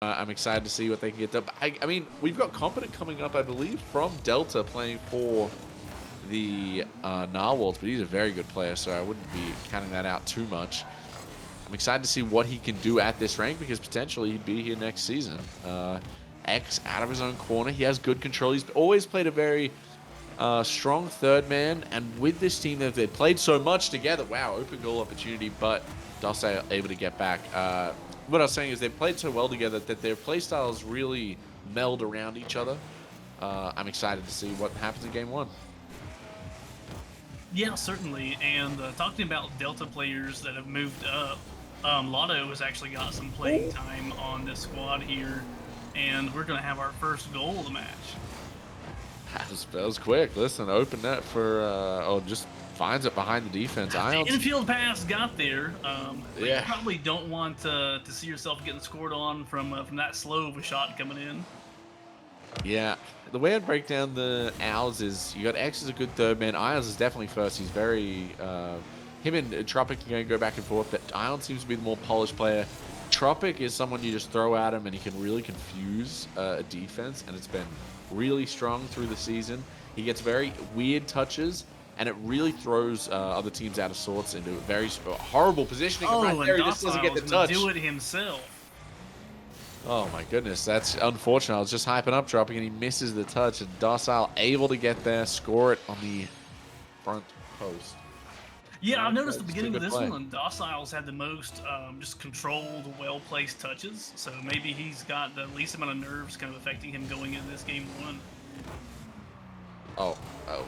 I'm excited to see what they can get done. I mean, we've got Competent coming up, I believe, from Delta playing for the Narwhals, but he's a very good player, so I wouldn't be counting that out too much. I'm excited to see what he can do at this rank because potentially he'd be here next season. X out of his own corner. He has good control. He's always played a very strong third man, and with this team, they've played so much together. Wow, open goal opportunity, but Dulce able to get back. What I was saying is they've played so well together that their play styles really meld around each other. I'm excited to see what happens in game one. Yeah, certainly. And talking about Delta players that have moved up, Lotto has actually got some playing time on this squad here, and we're going to have our first goal of the match. That was quick. Listen, open net for, oh, just finds it behind the defense. The infield pass got there. But Yeah. you probably don't want to see yourself getting scored on from that slow of a shot coming in. Yeah, the way I'd break down the Owls is you got X as a good third man. Ions is definitely first. He's very him and Tropic are going to go back and forth, but Ion seems to be the more polished player. Tropic is someone you just throw at him and he can really confuse a defense, and it's been really strong through the season. He gets very weird touches, and it really throws other teams out of sorts into a very horrible positioning. Oh, right and there, he just doesn't get the touch. do it himself. Oh my goodness, that's unfortunate. I was just hyping up Tropic and he misses the touch, and Docile able to get there, score it on the front post. Yeah, I've noticed the beginning of this one, Docile's had the most just controlled, well-placed touches, so maybe he's got the least amount of nerves kind of affecting him going into this game one. Oh,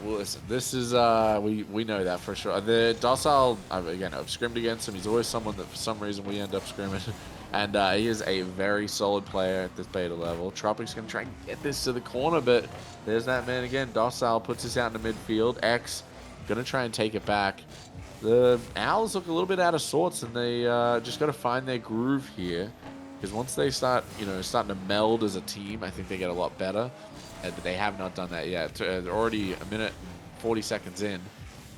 well, listen, this is, we know that for sure. The Docile, again, I've scrimmed against him. He's always someone that for some reason we end up scrimming. And he is a very solid player at this beta level. Tropic's going to try and get this to the corner, but there's that man again. Docile puts this out in the midfield. X going to try and take it back. The Owls look a little bit out of sorts, and they just got to find their groove here. Because once they start, starting to meld as a team, I think they get a lot better. But they have not done that yet. They're already a minute, 40 seconds in,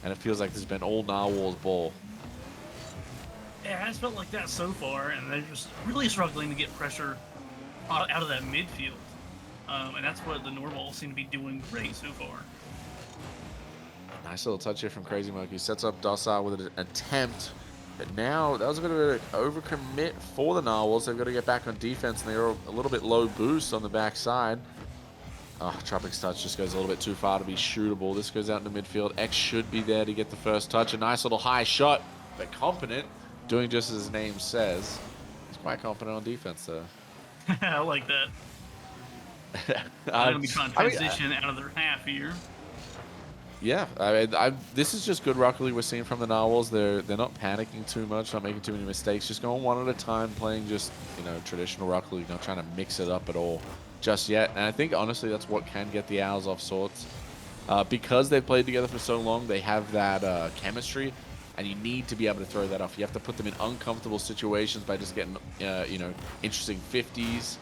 and it feels like there's been all Narwhals ball. Yeah, it has felt like that so far, and they're just really struggling to get pressure out of that midfield. And that's what the Narwhals seem to be doing great so far. Nice little touch here from Crazy Monkey. Sets up Docile with an attempt. But now, that was a bit of an overcommit for the Narwhals. They've got to get back on defense, and they're a little bit low boost on the backside. Oh, Tropic's touch just goes a little bit too far to be shootable. This goes out into midfield. X should be there to get the first touch. A nice little high shot, but competent. Doing just as his name says. He's quite competent on defense, though. I like that. I'm going to be trying to transition out of their half here. Yeah, this is just good Rocket League we're seeing from the Narwhals. They're not panicking too much, not making too many mistakes, just going one at a time, playing just, traditional Rocket League, not trying to mix it up at all just yet. And I think, honestly, that's what can get the Owls off sorts. Because they've played together for so long, they have that chemistry. And you need to be able to throw that off. You have to put them in uncomfortable situations by just getting, interesting 50s.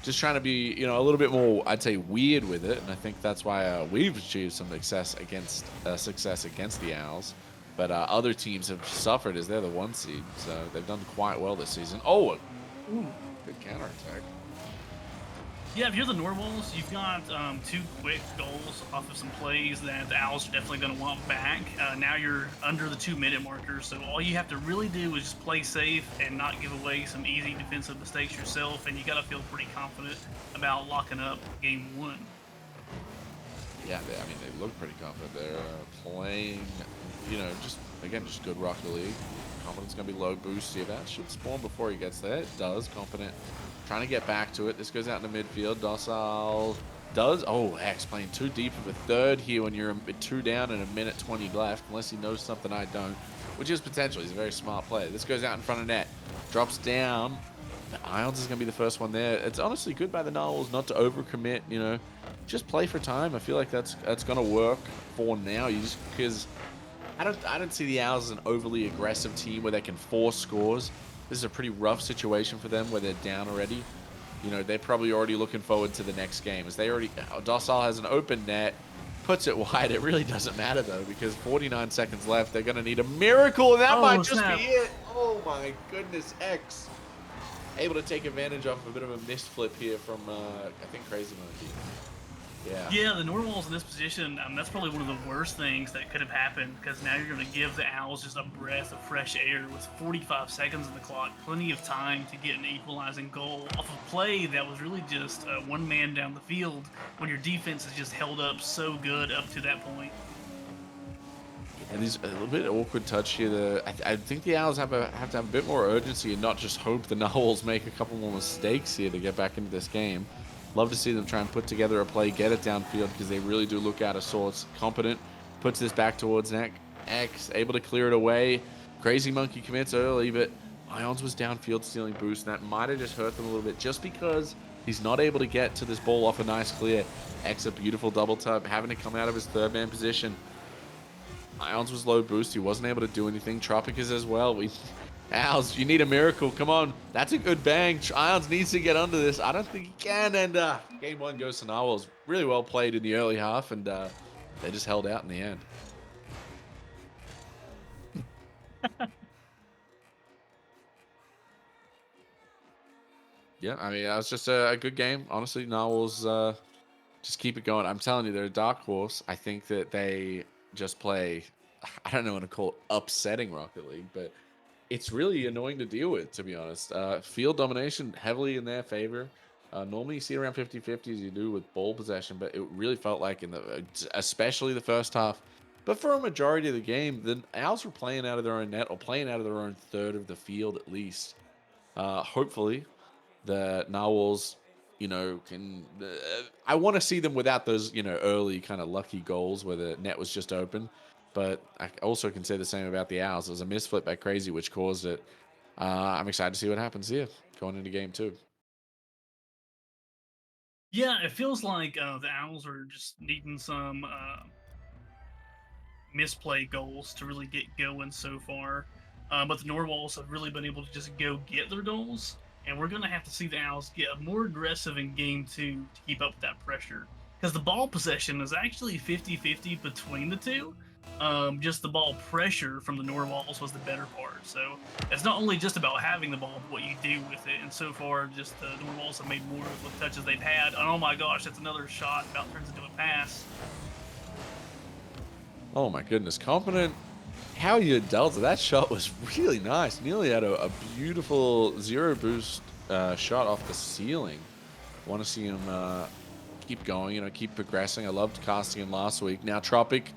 Just trying to be, a little bit more, I'd say, weird with it. And I think that's why we've achieved some success against the Owls. But other teams have suffered as they're the 1 seed. So they've done quite well this season. Oh, good counterattack. Yeah, if you're the Narwhals, you've got 2 quick goals off of some plays that the Owls are definitely going to want back. Now you're under the 2-minute marker, so all you have to really do is just play safe and not give away some easy defensive mistakes yourself, and you got to feel pretty confident about locking up game 1. Yeah, they look pretty confident. They're playing, just good Rocket League. Confidence going to be low boost here. That should spawn before he gets there. It does. Confident. Trying to get back to it. This goes out in the midfield. Docile does. Oh, X playing too deep of a third here when you're 2 down and a minute 20 left, unless he knows something I don't, which is potential. He's a very smart player. This goes out in front of net. Drops down. But Ions is going to be the first one there. It's honestly good by the Narwhals not to overcommit, Just play for time. I feel like that's going to work for now. Because I don't see the Owls as an overly aggressive team where they can force scores. This is a pretty rough situation for them where they're down already. They're probably already looking forward to the next game. Docile has an open net, puts it wide. It really doesn't matter, though, because 49 seconds left. They're going to need a miracle, and that might just be it. Oh, my goodness, X. able to take advantage of a bit of a missed flip here from, I think, Crazy Monkey. Yeah. Yeah, the Narwhals in this position, that's probably one of the worst things that could have happened because now you're going to give the Owls just a breath of fresh air with 45 seconds on the clock, plenty of time to get an equalizing goal off a play that was really just one man down the field when your defense is just held up so good up to that point. And there's a little bit awkward touch here. I think the Owls have to have a bit more urgency and not just hope the Narwhals make a couple more mistakes here to get back into this game. Love to see them try and put together a play, get it downfield because they really do look out of sorts. Competent puts this back towards neck. X able to clear it away. Crazy Monkey commits early, but Ions was downfield stealing boost, and that might have just hurt them a little bit just because he's not able to get to this ball off a nice clear. X a beautiful double tub, having to come out of his third man position. Ions was low boost. He wasn't able to do anything. Tropic is as well. Owls, you need a miracle. Come on. That's a good bang. Ions needs to get under this. I don't think he can. And game one goes to Narwhals. Really well played in the early half, and they just held out in the end. Yeah, I mean, that was just a good game. Honestly, Narwhals just keep it going. I'm telling you, they're a dark horse. I think that they just play, I don't know what to call it, upsetting Rocket League, but it's really annoying to deal with, to be honest. Field domination heavily in their favor. Normally you see around 50-50 as you do with ball possession, but it really felt like especially the first half. But for a majority of the game, the Owls were playing out of their own net or playing out of their own third of the field at least. Hopefully, the Narwhals, can. I want to see them without those, early kind of lucky goals where the net was just open. But I also can say the same about the Owls. It was a misflip by Crazy, which caused it. I'm excited to see what happens here going into game two. Yeah, it feels like the Owls are just needing some misplay goals to really get going so far. But the Norwals have really been able to just go get their goals. And we're going to have to see the Owls get more aggressive in game two to keep up with that pressure. Because the ball possession is actually 50-50 between the two. Just the ball pressure from the Norwals was the better part. So it's not only just about having the ball, but what you do with it. And so far, just the Norwals have made more of the touches they've had. And oh my gosh, that's another shot about turns into a pass. Oh my goodness, Competent. How you dealt it. That shot was really nice. Nearly had a beautiful zero boost shot off the ceiling. Want to see him keep going, keep progressing. I loved casting him last week. Now Tropic,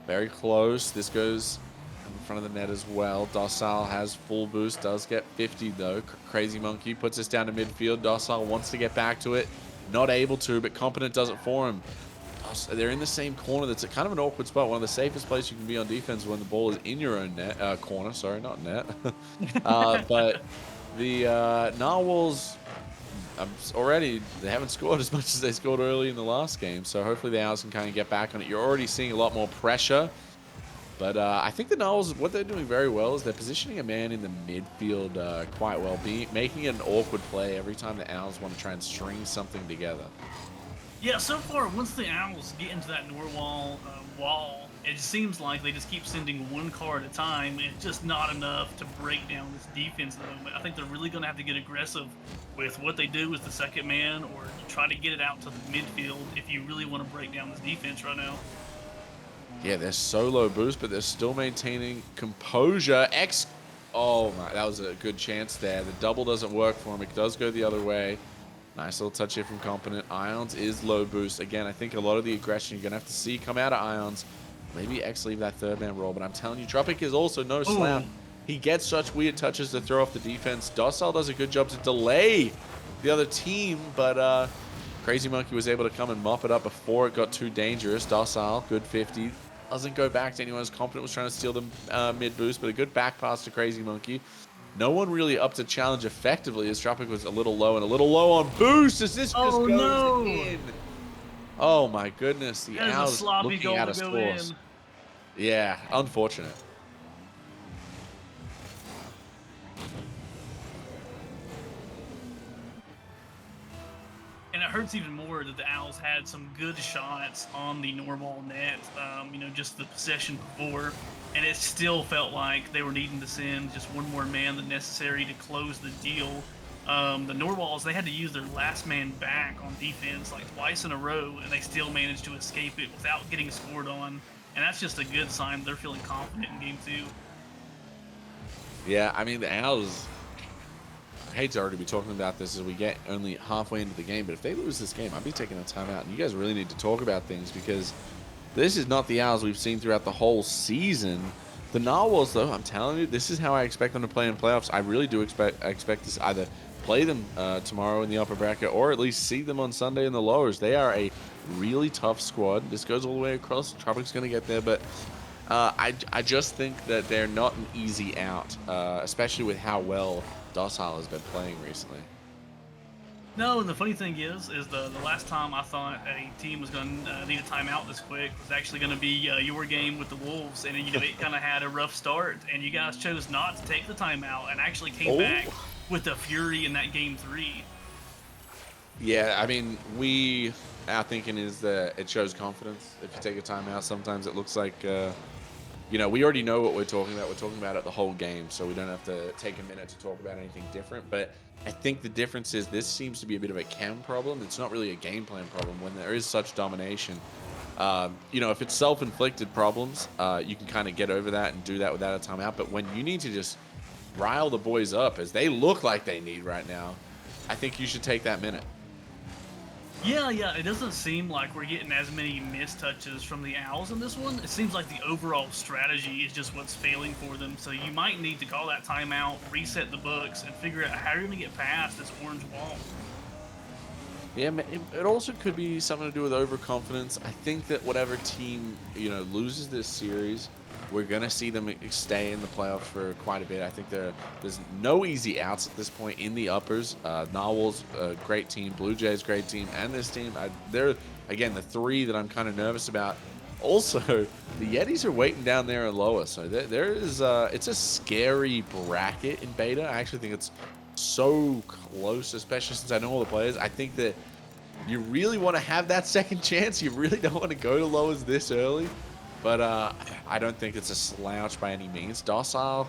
very close. This goes in front of the net as well. Docile has full boost, does get 50 though. Crazy Monkey puts this down to midfield. Docile wants to get back to it. Not able to, but Competent does it for him. They're in the same corner. That's kind of an awkward spot. One of the safest places you can be on defense when the ball is in your own net corner. Sorry, not net. But the Narwhals already, they haven't scored as much as they scored early in the last game. So hopefully the Owls can kind of get back on it. You're already seeing a lot more pressure. But I think the Narwhals, what they're doing very well is they're positioning a man in the midfield quite well, making it an awkward play every time the Owls want to try and string something together. Yeah, so far, once the Owls get into that Norwal wall, it seems like they just keep sending one car at a time. It's just not enough to break down this defense at the moment. I think they're really going to have to get aggressive with what they do as the second man or try to get it out to the midfield if you really want to break down this defense right now. Yeah, they're so low boost, but they're still maintaining composure. Oh my, that was a good chance there. The double doesn't work for him. It does go the other way. Nice little touch here from Competent. Ions is low boost. Again, I think a lot of the aggression you're going to have to see come out of Ions. Maybe X leave that third man role, but I'm telling you, Tropic is also no slouch. He gets such weird touches to throw off the defense. Docile does a good job to delay the other team, but Crazy Monkey was able to come and mop it up before it got too dangerous. Docile, good 50. Doesn't go back to anyone as Competent was trying to steal the mid boost, but a good back pass to Crazy Monkey. No one really up to challenge effectively as Tropic was a little low on boost as this just goes in. Oh my goodness, the Owls looking out of scores. Yeah, unfortunate. And it hurts even more that the Owls had some good shots on the normal net, just the possession before, and it still felt like they were needing to send just one more man than necessary to close the deal. The Norwalls, they had to use their last man back on defense like twice in a row, and they still managed to escape it without getting scored on. And that's just a good sign they're feeling confident in game two. Yeah, I mean, the Owls, I hate to already be talking about this as we get only halfway into the game, but if they lose this game, I'd be taking a timeout. And you guys really need to talk about things because this is not the Owls we've seen throughout the whole season. The Narwhals, though, I'm telling you, this is how I expect them to play in playoffs. I really do expect to either play them tomorrow in the upper bracket or at least see them on Sunday in the lowers. They are a really tough squad. This goes all the way across. Tropic's going to get there, but I just think that they're not an easy out, especially with how well Docile has been playing recently. No, and the funny thing is the last time I thought a team was going to need a timeout this quick was actually going to be your game with the Wolves, and it kind of had a rough start, and you guys chose not to take the timeout and actually came back Oh, with the fury in that game three. yeah. I mean, our thinking is that it shows confidence. If you take a timeout, sometimes it looks like we already know what we're talking about. We're talking about it the whole game, so we don't have to take a minute to talk about anything different. But I think the difference is this seems to be a bit of a chem problem. It's not really a game plan problem when there is such domination. If it's self-inflicted problems, you can kind of get over that and do that without a timeout. But when you need to just rile the boys up as they look like they need right now, I think you should take that minute. Yeah, yeah, it doesn't seem like we're getting as many missed touches from the Owls in this one. It seems like the overall strategy is just what's failing for them. So you might need to call that timeout, reset the books, and figure out how you're going to get past this orange wall. Yeah, it also could be something to do with overconfidence. I think that whatever team, loses this series, we're going to see them stay in the playoffs for quite a bit. I think there's no easy outs at this point in the uppers. Narwhals, a great team. Blue Jays, great team. And this team, they're, again, the three that I'm kind of nervous about. Also, the Yetis are waiting down there in lower. So it's a scary bracket in beta. I actually think it's so close, especially since I know all the players. I think that you really want to have that second chance. You really don't want to go to lowers this early. But I don't think it's a slouch by any means. Docile.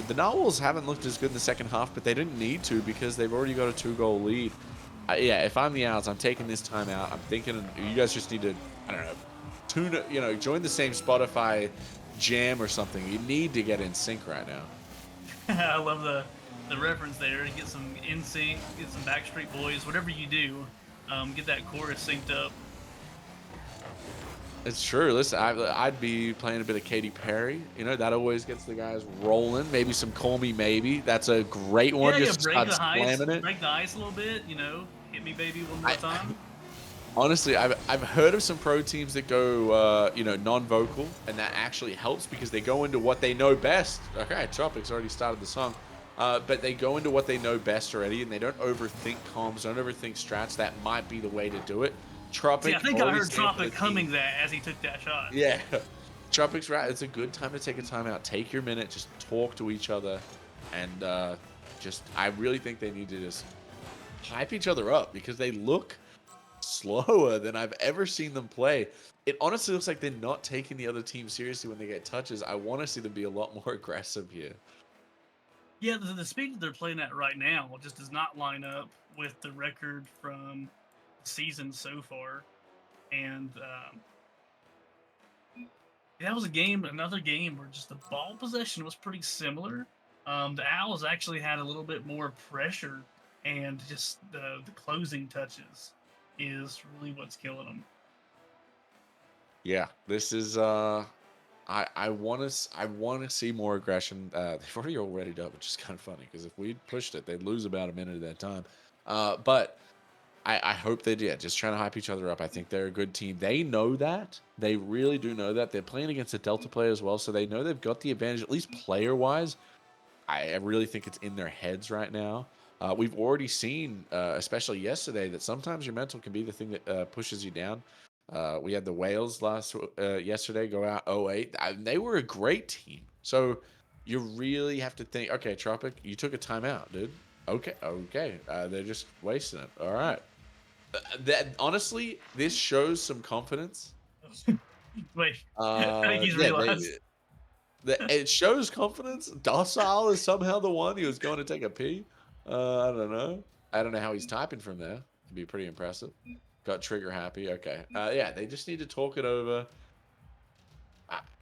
The Narwhals haven't looked as good in the second half, but they didn't need to because they've already got a 2-goal lead. Yeah, if I'm the Owls, I'm taking this time out. I'm thinking you guys just need to, I don't know, join the same Spotify jam or something. You need to get in sync right now. I love the reference there. Get some NSYNC, get some Backstreet Boys, whatever you do, get that chorus synced up. It's true. Listen, I'd be playing a bit of Katy Perry. That always gets the guys rolling. Maybe some Call Me Maybe. That's a great one. Yeah, yeah, Just to start slamming it. break the ice a little bit. Hit me, baby, one more I time. honestly, I've heard of some pro teams that go, non-vocal, and that actually helps because they go into what they know best. Okay, Tropic's already started the song. But they go into what they know best already, and they don't overthink comms, don't overthink strats. That might be the way to do it. See, I Tropic think I already heard saying for the Tropic team. humming that as he took that shot. Yeah. Tropic's right. It's a good time to take a timeout. Take your minute. Just talk to each other. And I really think they need to just hype each other up because they look slower than I've ever seen them play. It honestly looks like they're not taking the other team seriously when they get touches. I want to see them be a lot more aggressive here. Yeah, the speed that they're playing at right now just does not line up with the record from the season so far. And that was another game where just the ball possession was pretty similar. The Owls actually had a little bit more pressure, and just the closing touches is really what's killing them. Yeah, this is I want to see more aggression. They've already all readied up, which is kind of funny because if we pushed it, they'd lose about a minute at that time. But I hope they did. Just trying to hype each other up. I think they're a good team. They know that. They really do know that. They're playing against a Delta player as well, so they know they've got the advantage, at least player wise. I really think it's in their heads right now. We've already seen, especially yesterday, that sometimes your mental can be the thing that pushes you down. We had the Whales yesterday go out 0-8. They were a great team. So you really have to think, okay, Tropic, you took a timeout, dude. Okay, okay. They're just wasting it. All right. That honestly, this shows some confidence. Wait, I think he's Yeah, realized. it shows confidence. Docile is somehow the one who was going to take a pee. I don't know. I don't know how he's typing from there. Could be pretty impressive. Got trigger happy. Okay. Yeah, they just need to talk it over.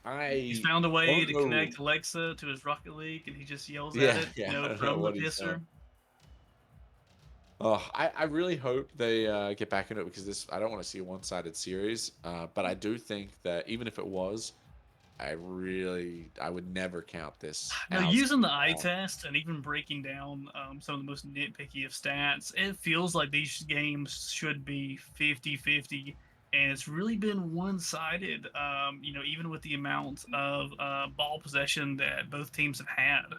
I, He's I found a way don't to know. connect Alexa to his Rocket League, and he just yells at Yeah, it, yeah. I don't know from the what he's done. pisser. Oh, I really hope they get back into it because this I don't want to see a one-sided series. But I do think that even if it was, I would never count this No, Owls using game the eye out. test and even breaking down some of the most nitpicky of stats, it feels like these games should be 50-50, and it's really been one-sided, even with the amount of ball possession that both teams have had.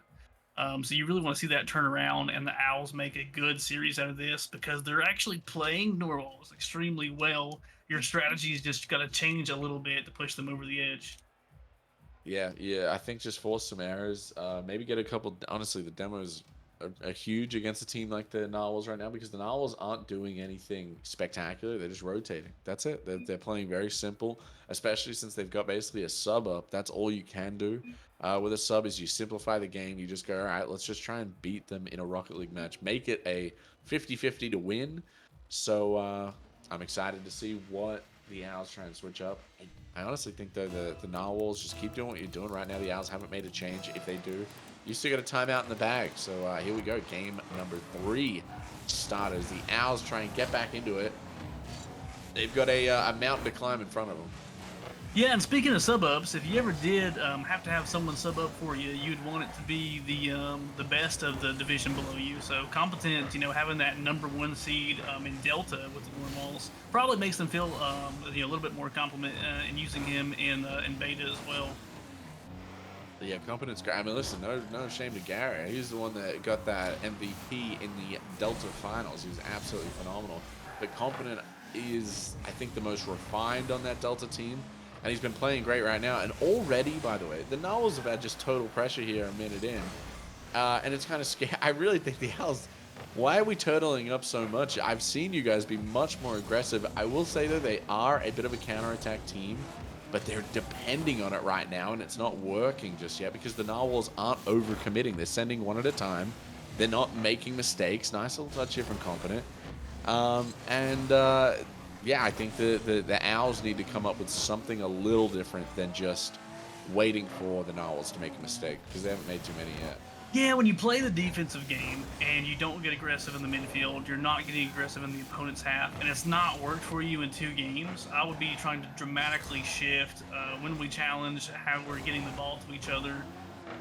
So you really want to see that turn around and the Owls make a good series out of this because they're actually playing Norwalls extremely well. Your strategy's just got to change a little bit to push them over the edge. Yeah, yeah. I think just force some errors. Maybe get a couple. Honestly, the demos are huge against a team like the Narwhals right now because the Narwhals aren't doing anything spectacular. They're just rotating. That's it. They're playing very simple, especially since they've got basically a sub up. That's all you can do with a sub is you simplify the game. You just go, all right, let's just try and beat them in a Rocket League match. Make it a 50-50 to win. So I'm excited to see what the Owls try and switch up. I honestly think though the Narwhals just keep doing what you're doing right now. The Owls haven't made a change. If they do, you still got a timeout in the bag. So here we go. Game number 3 starters. The Owls try and get back into it. They've got a mountain to climb in front of them. Yeah, and speaking of sub ups, if you ever did have to have someone sub up for you, you'd want it to be the best of the division below you. So competent, having that number 1 seed in Delta with the Wormholes probably makes them feel a little bit more compliment in using him in Beta as well. Yeah, Competent's great. I mean, listen, no shame to Gary. He's the one that got that MVP in the Delta Finals. He was absolutely phenomenal. But Competent is, I think, the most refined on that Delta team. And he's been playing great right now. And already, by the way, the Knowles have had just total pressure here a minute in. And it's kind of scary. I really think the Owls, why are we turtling up so much? I've seen you guys be much more aggressive. I will say, though, they are a bit of a counterattack team, but they're depending on it right now, and it's not working just yet because the Narwhals aren't overcommitting. They're sending one at a time. They're not making mistakes. Nice little touch here from Competent. Yeah, I think the Owls need to come up with something a little different than just waiting for the Narwhals to make a mistake because they haven't made too many yet. Yeah, when you play the defensive game and you don't get aggressive in the midfield, you're not getting aggressive in the opponent's half, and it's not worked for you in 2 games, I would be trying to dramatically shift when we challenge how we're getting the ball to each other.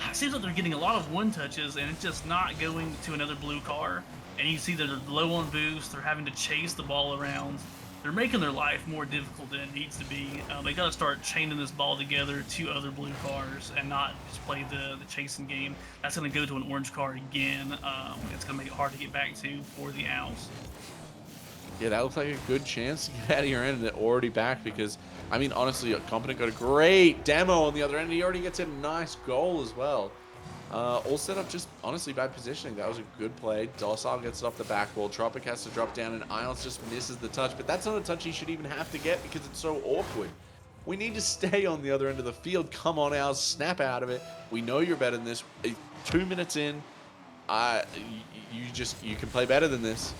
It seems like they're getting a lot of one touches, and it's just not going to another blue car. And you see that they're low on boost, they're having to chase the ball around. They're making their life more difficult than it needs to be. They got to start chaining this ball together to other blue cars and not just play the chasing game. That's going to go to an orange car again. It's going to make it hard to get back to for the Owls. Yeah, that looks like a good chance to get out of your end and they're already back because, I mean, honestly, Competent got a great demo on the other end. And he already gets a nice goal as well. All set up just, honestly, bad positioning. That was a good play. Docile gets it off the back wall. Tropic has to drop down, and Isles just misses the touch. But that's not a touch he should even have to get because it's so awkward. We need to stay on the other end of the field. Come on, Owls. Snap out of it. We know you're better than this. 2 minutes in, you can play better than this.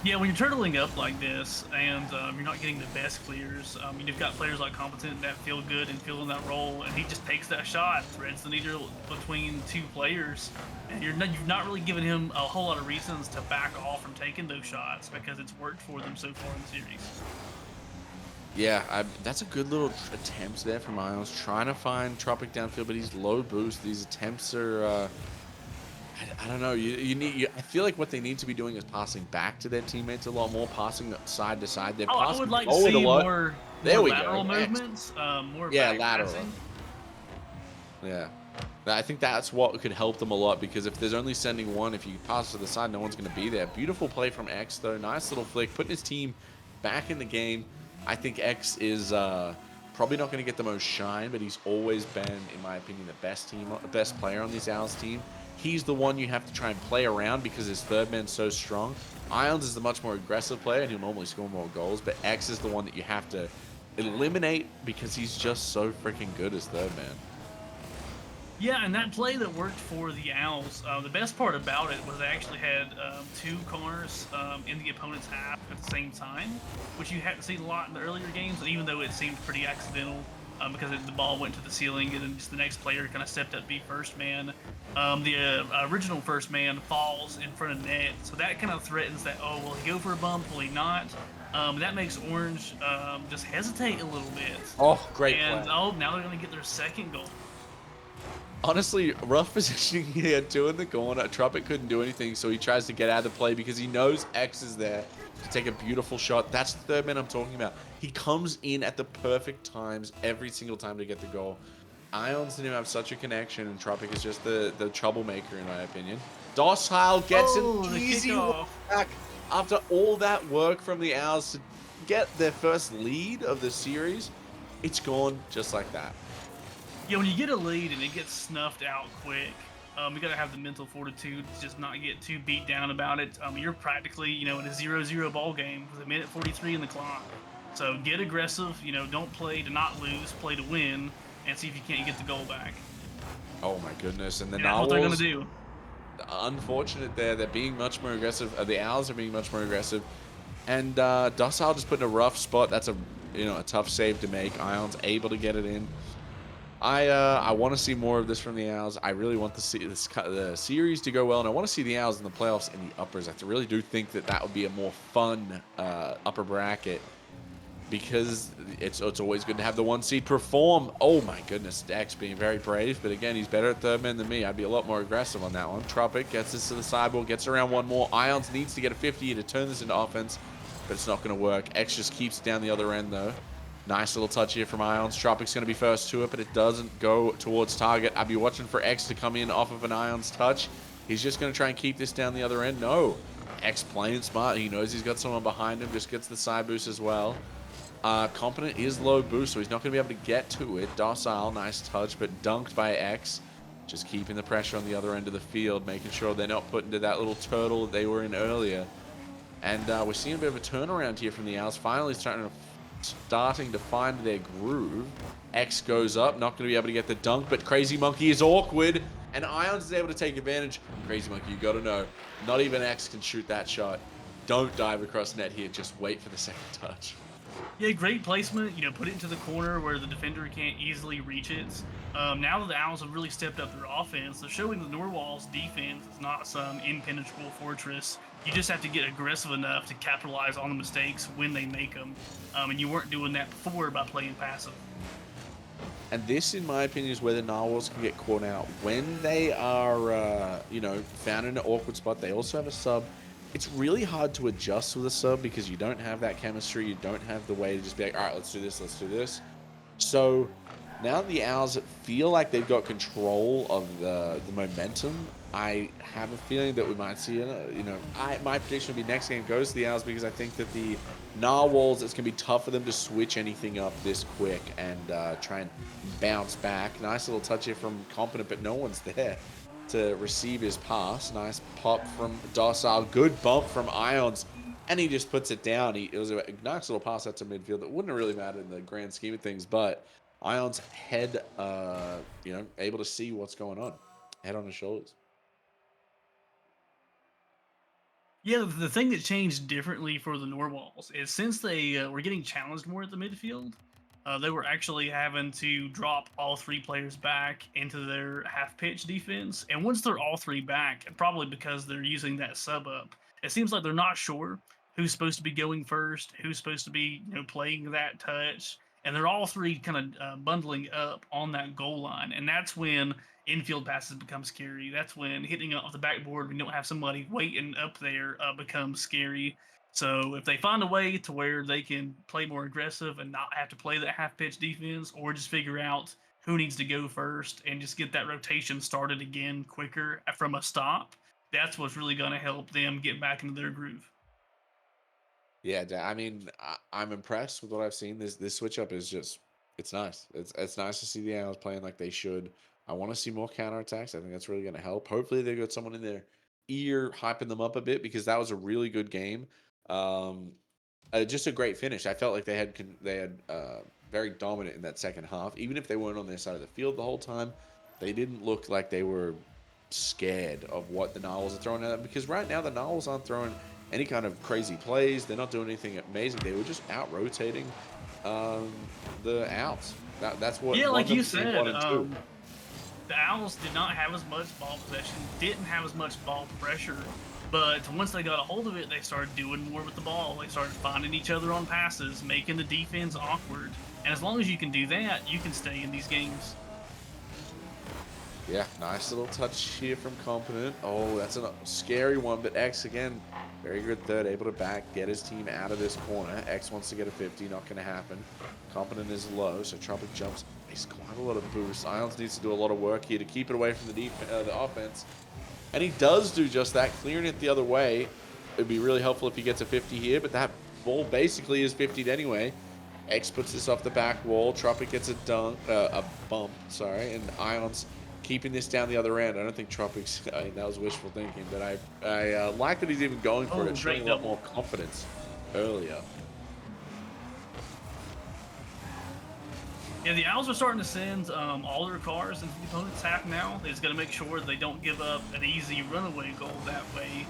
Yeah, when you're turtling up like this and you're not getting the best clears, you've got players like Competent that feel good and feel in that role, and he just takes that shot, threads the needle between 2 players, and you've not really given him a whole lot of reasons to back off from taking those shots because it's worked for them so far in the series. Yeah, that's a good little attempt there from Miles, trying to find Tropic downfield, but he's low boost. These attempts are, I don't know. I feel like what they need to be doing is passing back to their teammates a lot more, passing side to side. They're Oh, I would passing like to forward a see lot. more There we lateral go. X. movements, more Yeah, back lateral. passing. Yeah. I think that's what could help them a lot because if there's only sending one, if you pass to the side, no one's going to be there. Beautiful play from X, though. Nice little flick, putting his team back in the game. I think X is probably not going to get the most shine, but he's always been, in my opinion, the best player on this Owls team. He's the one you have to try and play around because his third man's so strong. Ions is the much more aggressive player, and he'll normally score more goals, but X is the one that you have to eliminate because he's just so freaking good as third man. Yeah, and that play that worked for the Owls, the best part about it was they actually had two cars in the opponent's half at the same time, which you hadn't seen a lot in the earlier games. And even though it seemed pretty accidental because the ball went to the ceiling and then just the next player kind of stepped up to be first man, the original first man falls in front of net. So that kind of threatens that, oh, will he go for a bump? Will he not? That makes Orange just hesitate a little bit. Oh, great And play. oh, now they're going to get their second goal. Honestly, rough positioning here, two in the corner. Trumpet couldn't do anything, so he tries to get out of the play because he knows X is there to take a beautiful shot. That's the third man I'm talking about. He comes in at the perfect times every single time to get the goal. Ions and him have such a connection, and Tropic is just the troublemaker, in my opinion. Docile gets an Oh, the easy one kickoff. back after all that work from the Owls to get their first lead of the series. It's gone just like that. Yeah, when you get a lead and it gets snuffed out quick, you got to have the mental fortitude to just not get too beat down about it. You're practically, in a 0-0 ball game with a minute 43 in the clock. So get aggressive. Don't play to not lose, play to win, and see if you can't get the goal back. Oh my goodness. And the And that's what they're gonna Narwhals, do. unfortunate there. They're being much more aggressive. The Owls are being much more aggressive. And Docile just put in a rough spot. That's a tough save to make. Ion's able to get it in. I want to see more of this from the Owls. I really want the series to go well, and I want to see the Owls in the playoffs in the uppers. I really do think that would be a more fun upper bracket because it's always good to have the one seed perform. Oh my goodness, Dex being very brave, but again, he's better at third man than me. I'd be a lot more aggressive on that one. Tropic gets this to the sideboard, gets around one more. Ions needs to get a 50 to turn this into offense, but it's not going to work. X just keeps down the other end though. Nice little touch here from Ions. Tropic's going to be first to it, but it doesn't go towards target. I'd be watching for X to come in off of an Ions touch. He's just going to try and keep this down the other end. No. X playing smart. He knows he's got someone behind him. Just gets the side boost as well. Competent is low boost, so he's not going to be able to get to it. Docile, nice touch, but dunked by X. Just keeping the pressure on the other end of the field, making sure they're not put into that little turtle that they were in earlier. And we're seeing a bit of a turnaround here from the Owls. Finally starting to find their groove. X goes up, not going to be able to get the dunk, but Crazy Monkey is awkward, and Ions is able to take advantage. Crazy Monkey, you got to know, not even X can shoot that shot. Don't dive across net here, just wait for the second touch. Yeah, great placement. Put it into the corner where the defender can't easily reach it. Now that the Owls have really stepped up their offense, they're showing the Narwhals defense is not some impenetrable fortress. You just have to get aggressive enough to capitalize on the mistakes when they make them. And you weren't doing that before by playing passive. And this, in my opinion, is where the Narwhals can get caught out. When they are, found in an awkward spot, they also have a sub. It's really hard to adjust with a sub because you don't have that chemistry. You don't have the way to just be like, all right, let's do this, let's do this. So now the Owls feel like they've got control of the momentum. I have a feeling that we might see, my prediction would be next game goes to the Owls because I think that the Narwhals, it's going to be tough for them to switch anything up this quick and try and bounce back. Nice little touch here from Competent, but no one's there to receive his pass. Nice pop from Docile. Good bump from Ions. And he just puts it down. It was a nice little pass out to midfield that wouldn't have really mattered in the grand scheme of things, but Ion's head, able to see what's going on. Head on his shoulders. Yeah, the thing that changed differently for the Narwhals is since they were getting challenged more at the midfield, they were actually having to drop all three players back into their half pitch defense. And once they're all three back, and probably because they're using that sub up, it seems like they're not sure who's supposed to be going first, who's supposed to be playing that touch, and they're all three kind of bundling up on that goal line, and that's when infield passes become scary. That's when hitting off the backboard when you don't have somebody waiting up there becomes scary. So if they find a way to where they can play more aggressive and not have to play that half pitch defense, or just figure out who needs to go first and just get that rotation started again quicker from a stop, that's what's really going to help them get back into their groove. Yeah, I mean, I'm impressed with what I've seen. This switch up is just, it's nice. It's nice to see the Owls playing like they should. I want to see more counterattacks. I think that's really going to help. Hopefully, they've got someone in their ear hyping them up a bit because that was a really good game. Um, just a great finish. I felt like they had very dominant in that second half, even if they weren't on their side of the field the whole time. they didn't look like they were scared of what the Narwhals are throwing at them, because right now the Narwhals aren't throwing any kind of crazy plays. They're not doing anything amazing. They were just out rotating the Owls. That's what Yeah, won like them you game said, 1 and 2. the Owls did not have as much ball possession, didn't have as much ball pressure, but once they got a hold of it, they started doing more with the ball. They started finding each other on passes, making the defense awkward. And as long as you can do that, you can stay in these games. Yeah, nice little touch here from Competent. Oh, that's a scary one, but X again, very good third, able to get his team out of this corner. X wants to get a 50, not going to happen. Competent is low, so Tropic jumps. He's quite a lot of boost. Ions needs to do a lot of work here to keep it away from the offense. And he does do just that, clearing it the other way. It'd be really helpful if he gets a 50 here, but that ball basically is 50'd anyway. X puts this off the back wall. Tropic gets a bump, sorry, and Ions keeping this down the other end. I don't think Tropic's, I mean, that was wishful thinking, but I like that he's even going for Oh, it, showing great a lot double. more confidence earlier. Yeah, the Owls are starting to send all their cars into the opponent's half now. They're just going to make sure they don't give up an easy runaway goal that way.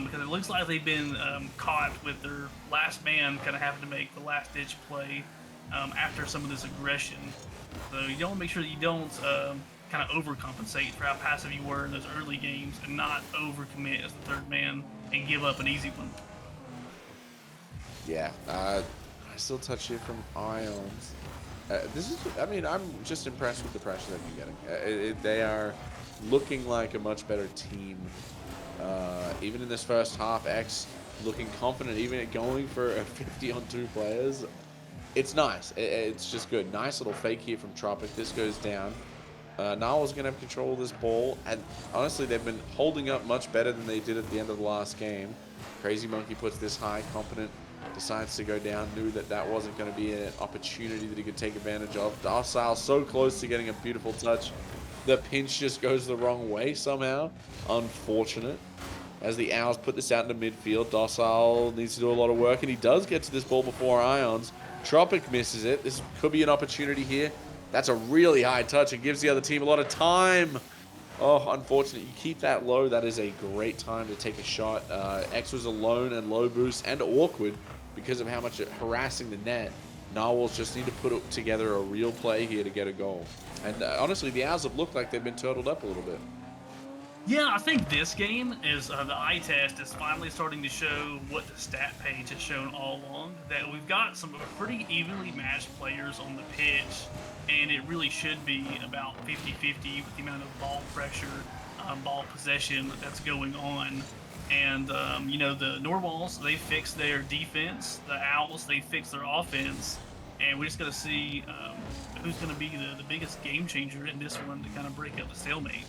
Because it looks like they've been caught with their last man kind of having to make the last ditch play after some of this aggression. So you want to make sure that you don't kind of overcompensate for how passive you were in those early games and not overcommit as the third man and give up an easy one. Yeah, I still touch here from Ions. This is, I mean, I'm just impressed with the pressure that you're getting. They are looking like a much better team. Even in this first half, X looking confident, even at going for a 50 on 2 players. It's nice. It's just good. Nice little fake here from Tropic. This goes down. Narwhal's going to have control of this ball. And honestly, they've been holding up much better than they did at the end of the last game. Crazy Monkey puts this high. Competent decides to go down. Knew that that wasn't going to be an opportunity that he could take advantage of. Docile so close to getting a beautiful touch. The pinch just goes the wrong way somehow. Unfortunate. As the Owls put this out into midfield, Docile needs to do a lot of work, and he does get to this ball before Ions. Tropic misses it. This could be an opportunity here. That's a really high touch and gives the other team a lot of time. Oh, unfortunate. You keep that low. That is a great time to take a shot. X was alone and low boost and awkward because of how much harassing the net. Narwhals just need to put together a real play here to get a goal. And honestly, the Owls have looked like they've been turtled up a little bit. Yeah, I think this game is the eye test is finally starting to show what the stat page has shown all along. That we've got some pretty evenly matched players on the pitch, and it really should be about 50-50 with the amount of ball pressure, ball possession that's going on. And you know, the Narwhals, they fixed their defense. The Owls, they fixed their offense. And we're just going to see who's going to be the biggest game changer in this one to kind of break up the stalemate.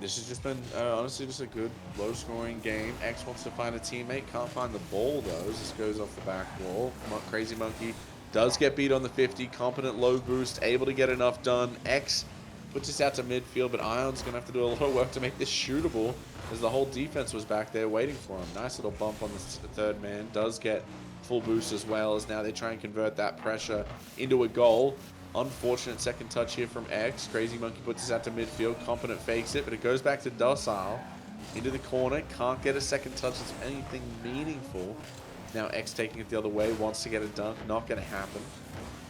This has just been, honestly, just a good, low-scoring game. X wants to find a teammate. Can't find the ball, though. This goes off the back wall. Crazy Monkey does get beat on the 50. Competent low boost, able to get enough done. X puts this out to midfield, but Ion's going to have to do a lot of work to make this shootable, as the whole defense was back there waiting for him. Nice little bump on the third man. Does get full boost as well, as now they try and convert that pressure into a goal. Unfortunate second touch here from X. Crazy Monkey puts this out to midfield. Competent fakes it, but it goes back to Docile. Into the corner. Can't get a second touch that's anything meaningful. Now X taking it the other way. Wants to get a dunk. Not going to happen.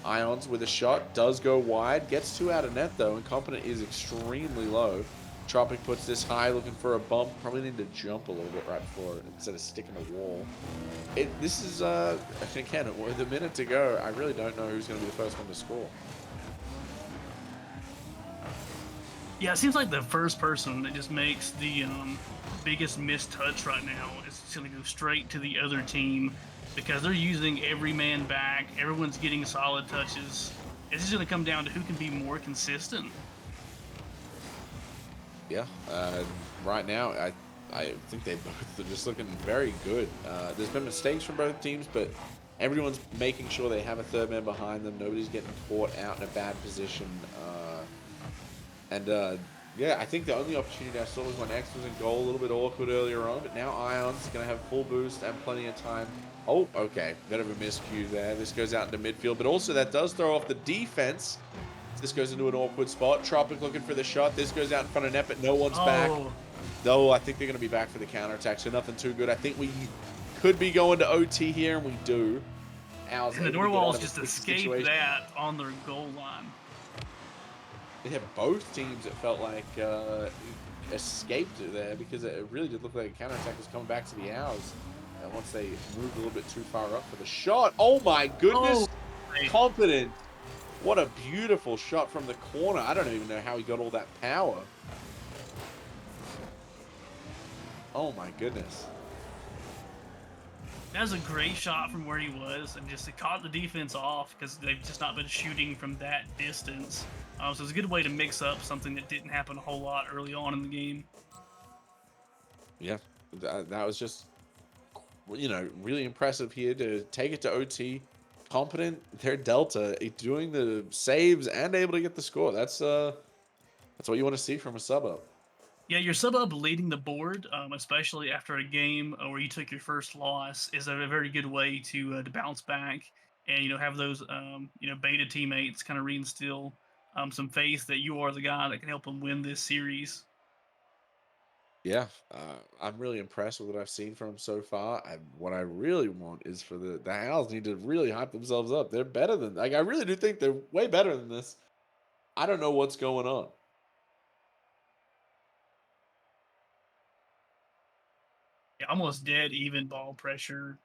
Ions with a shot. Does go wide. Gets 2 out of net, though. And Competent is extremely low. Tropic puts this high, looking for a bump. Probably need to jump a little bit right before it instead of sticking the wall. This is, again, with a minute to go, I really don't know who's going to be the first one to score. Yeah, it seems like the first person that just makes the biggest missed touch right now is going to go straight to the other team because they're using every man back. Everyone's getting solid touches. It's just going to come down to who can be more consistent. Yeah, right now, I think they both are just looking very good. There's been mistakes from both teams, but everyone's making sure they have a third man behind them. Nobody's getting caught out in a bad position. Yeah, I think the only opportunity I saw was when X was in goal, a little bit awkward earlier on, but now Ion's going to have full boost and plenty of time. Oh, okay, bit of a miscue there. This goes out into midfield, but also that does throw off the defense. This goes into an awkward spot. Tropic looking for the shot. This goes out in front of net, but no one's back. Oh, Though I think they're going to be back for the counterattack, so nothing too good. I think we could be going to OT here, and we do. Owl's and the able to get out Narwhals of a just sticky escaped situation. that on their goal line. Yeah, both teams, it felt like, escaped it there because it really did look like a counterattack was coming back to the Owls. And once they moved a little bit too far up for the shot. Oh my Oh, goodness! right. Confident. What a beautiful shot from the corner. I don't even know how he got all that power. Oh my goodness. That was a great shot from where he was, and just it caught the defense off because they've just not been shooting from that distance. So it's a good way to mix up something that didn't happen a whole lot early on in the game. Yeah, that was just, really impressive here to take it to OT. Competent, their Delta doing the saves and able to get the score. That's what you want to see from a sub up. Yeah, your sub up leading the board, especially after a game where you took your first loss, is a very good way to bounce back and have those beta teammates kind of reinstill some faith that you are the guy that can help them win this series. Yeah, I'm really impressed with what I've seen from them so far. What I really want is for the Owls need to really hype themselves up. They're better than, like, I really do think they're way better than this. I don't know what's going on. Yeah, almost dead even ball pressure.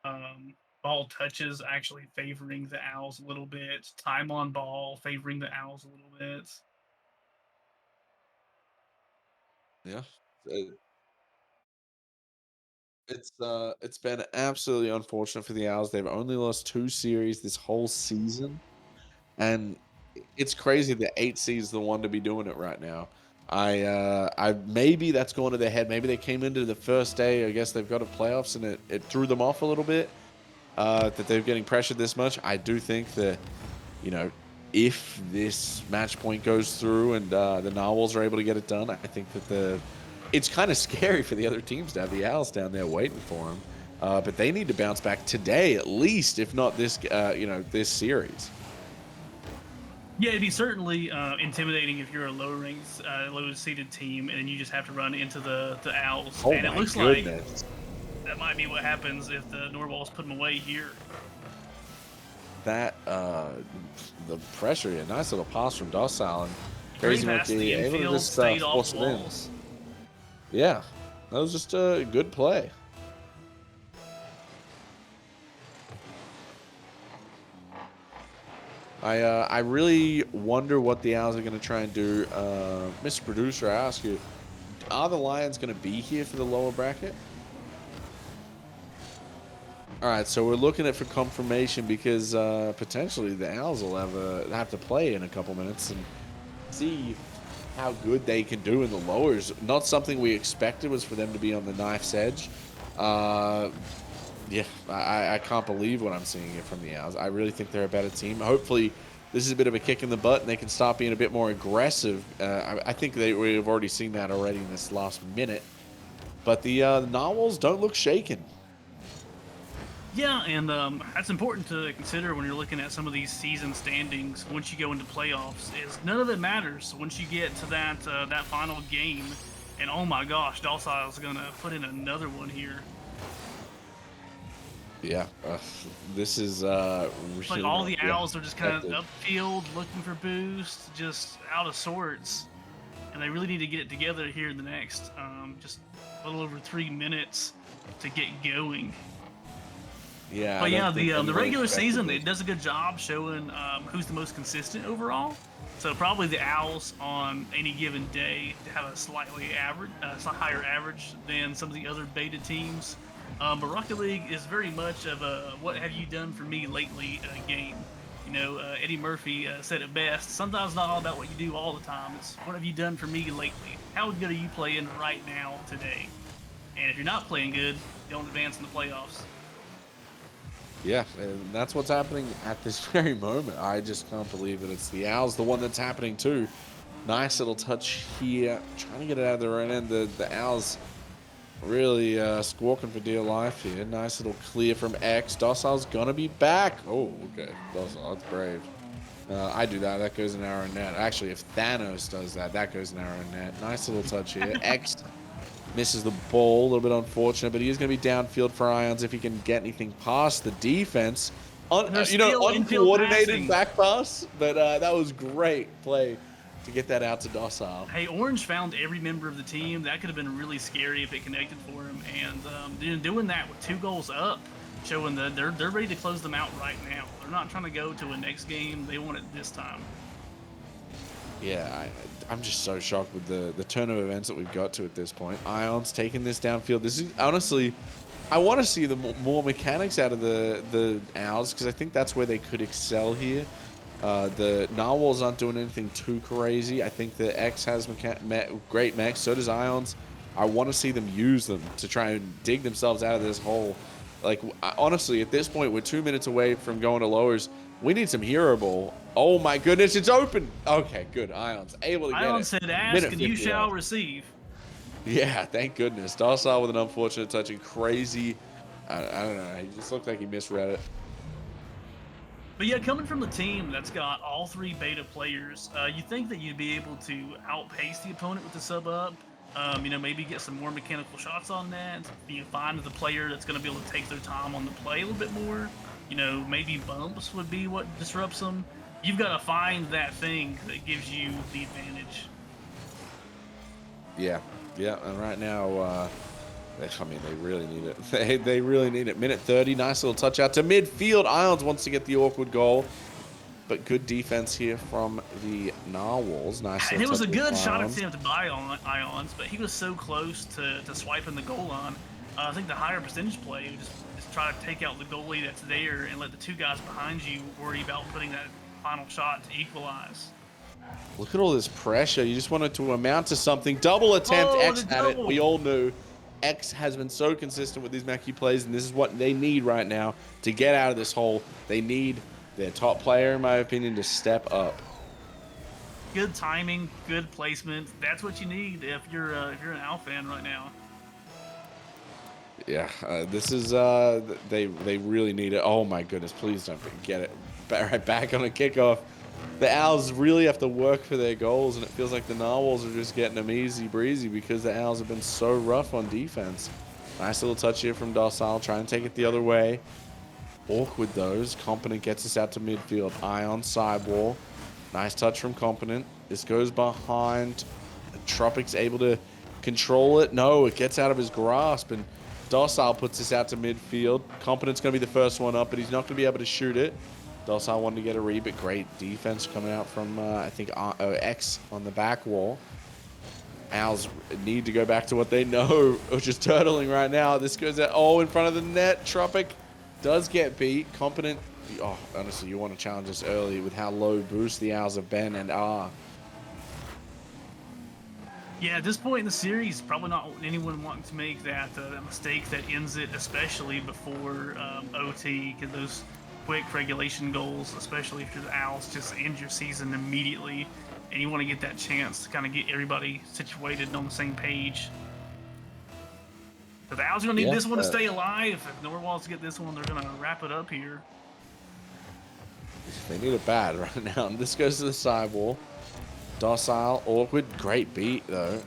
Um, Ball touches actually favoring the Owls a little bit. Time on ball favoring the Owls a little bit. Yeah, it's been absolutely unfortunate for the Owls. They've only lost 2 series this whole season, and it's crazy that 8 seed is the one to be doing it right now. I maybe that's going to their head. Maybe they came into the first day. I guess they've got a playoffs, and it threw them off a little bit. That they're getting pressured this much. I do think that, you know, if this match point goes through and the Narwhals are able to get it done, I think that it's kind of scary for the other teams to have the Owls down there waiting for them. But they need to bounce back today, at least, if not this, this series. Yeah, it'd be certainly intimidating if you're a low seeded team, and then you just have to run into the Owls. Oh And it my looks like goodness. that might be what happens if the Narwhals put them away here. That the pressure, a nice little pass from Docile and Great Crazy pass to Monkey the able to infield, just stayed off force the it in. walls. Yeah, that was just a good play. I really wonder what the Owls are going to try and do. Mr. Producer, I ask you, are the Lions going to be here for the lower bracket? All right, so we're looking at for confirmation because potentially the Owls will have to play in a couple minutes and see how good they can do in the lowers. Not something we expected was for them to be on the knife's edge. Uh, Yeah, I can't believe what I'm seeing here from the Owls. I really think they're a better team. Hopefully, this is a bit of a kick in the butt, and they can start being a bit more aggressive. I think we've already seen that already in this last minute. But the Narwhals don't look shaken. Yeah, and that's important to consider when you're looking at some of these season standings. Once you go into playoffs, is none of it matters once you get to that final game. And oh my gosh, Docile's gonna put in another one here. Yeah, this is It's like really all not the the Owls are just kind expected. of upfield looking for boost, just out of sorts, and they really need to get it together here in the next just a little over 3 minutes to get going. Yeah, I But don't yeah, think the anyone regular expected season this. it does a good job showing who's the most consistent overall. So probably the Owls on any given day have a slightly higher average than some of the other beta teams. But Rocket League is very much of a "what have you done for me lately" game. Eddie Murphy said it best. Sometimes it's not all about what you do all the time. It's what have you done for me lately? How good are you playing right now today? And if you're not playing good, don't advance in the playoffs. Yeah, and that's what's happening at this very moment. I just can't believe that it's the Owls, the one that's happening too. Nice little touch here, trying to get it out of the right end. The Owls really squawking for dear life here. Nice little clear from X. Docile's gonna be back. Oh, okay. Docile, that's brave. I do that. That goes in arrow net. Actually, if Thanos does that, that goes in arrow net. Nice little touch here. X misses the ball. A little bit unfortunate, but he is going to be downfield for Ions if he can get anything past the defense. There's You know, still infield uncoordinated passing. back pass, but that was great play to get that out to Docile. Hey, Orange found every member of the team. That could have been really scary if it connected for him. And doing that with 2 goals up, showing that they're ready to close them out right now. They're not trying to go to a next game. They want it this time. Yeah, I'm just so shocked with the turn of events that we've got to at this point. Ions taking this downfield. This is honestly, I want to see the more mechanics out of the Owls because I think that's where they could excel here. The Narwhals aren't doing anything too crazy. I think the X has great mechs. So does Ions. I want to see them use them to try and dig themselves out of this hole. Like, honestly, at this point, we're 2 minutes away from going to lowers. We need some hero ball. Oh my goodness, it's open. Okay, good. Ions able to get Ion it. said, "Ask Minute and you 50 shall left. receive." Yeah, thank goodness. Docile with an unfortunate touch and crazy. I don't know. He just looked like he misread it. But yeah, coming from the team that's got all 3 beta players, you think that you'd be able to outpace the opponent with the sub up? Maybe get some more mechanical shots on that. You find the player that's going to be able to take their time on the play a little bit more. Maybe bumps would be what disrupts them. You've got to find that thing that gives you the advantage. Yeah, yeah. And right now, I mean, they really need it. They really need it. Minute 30, nice little touch out to midfield. Ions wants to get the awkward goal, but good defense here from the Narwhals. Nice And little it was a touch good with shot Ions. attempt by Ions, but he was so close to swiping the goal on. I think the higher percentage play would just try to take out the goalie that's there and let the 2 guys behind you worry about putting that final shot to equalize. Look at all this pressure. You just want it to amount to something. Double attempt. Oh, the X had it. double! We all knew. X has been so consistent with these Mackie plays, and this is what they need right now to get out of this hole. They need their top player, in my opinion, to step up. Good timing, good placement. That's what you need if you're an Al fan right now. Yeah, this is they really need it. Oh my goodness, please don't get it right back on a kickoff. The Owls really have to work for their goals, and it feels like the Narwhals are just getting them easy breezy because the Owls have been so rough on defense. Nice little touch here from Docile, trying to take it the other way. Awkward those. Competent gets us out to midfield. Ion sidewall. Nice touch from Competent. This goes behind. Tropic's able to control it. No, it gets out of his grasp, and Docile puts this out to midfield. Competent's going to be the first one up, but he's not going to be able to shoot it. Docile wanted to get a read, but great defense coming out from, I think, X on the back wall. Owls need to go back to what they know, which is turtling right now. This goes out, in front of the net. Tropic does get beat. Competent. Oh, honestly, you want to challenge us early with how low boost the Owls have been and are. Yeah, at this point in the series, probably not anyone wanting to make that mistake that ends it, especially before OT, because those quick regulation goals, especially if you're the Owls, just end your season immediately, and you want to get that chance to kind of get everybody situated on the same page. So the Owls are going to need this one to stay alive. If Narwhals get this one, they're going to wrap it up here. They need it bad right now. And this goes to the sidewall. Docile, awkward, great beat though,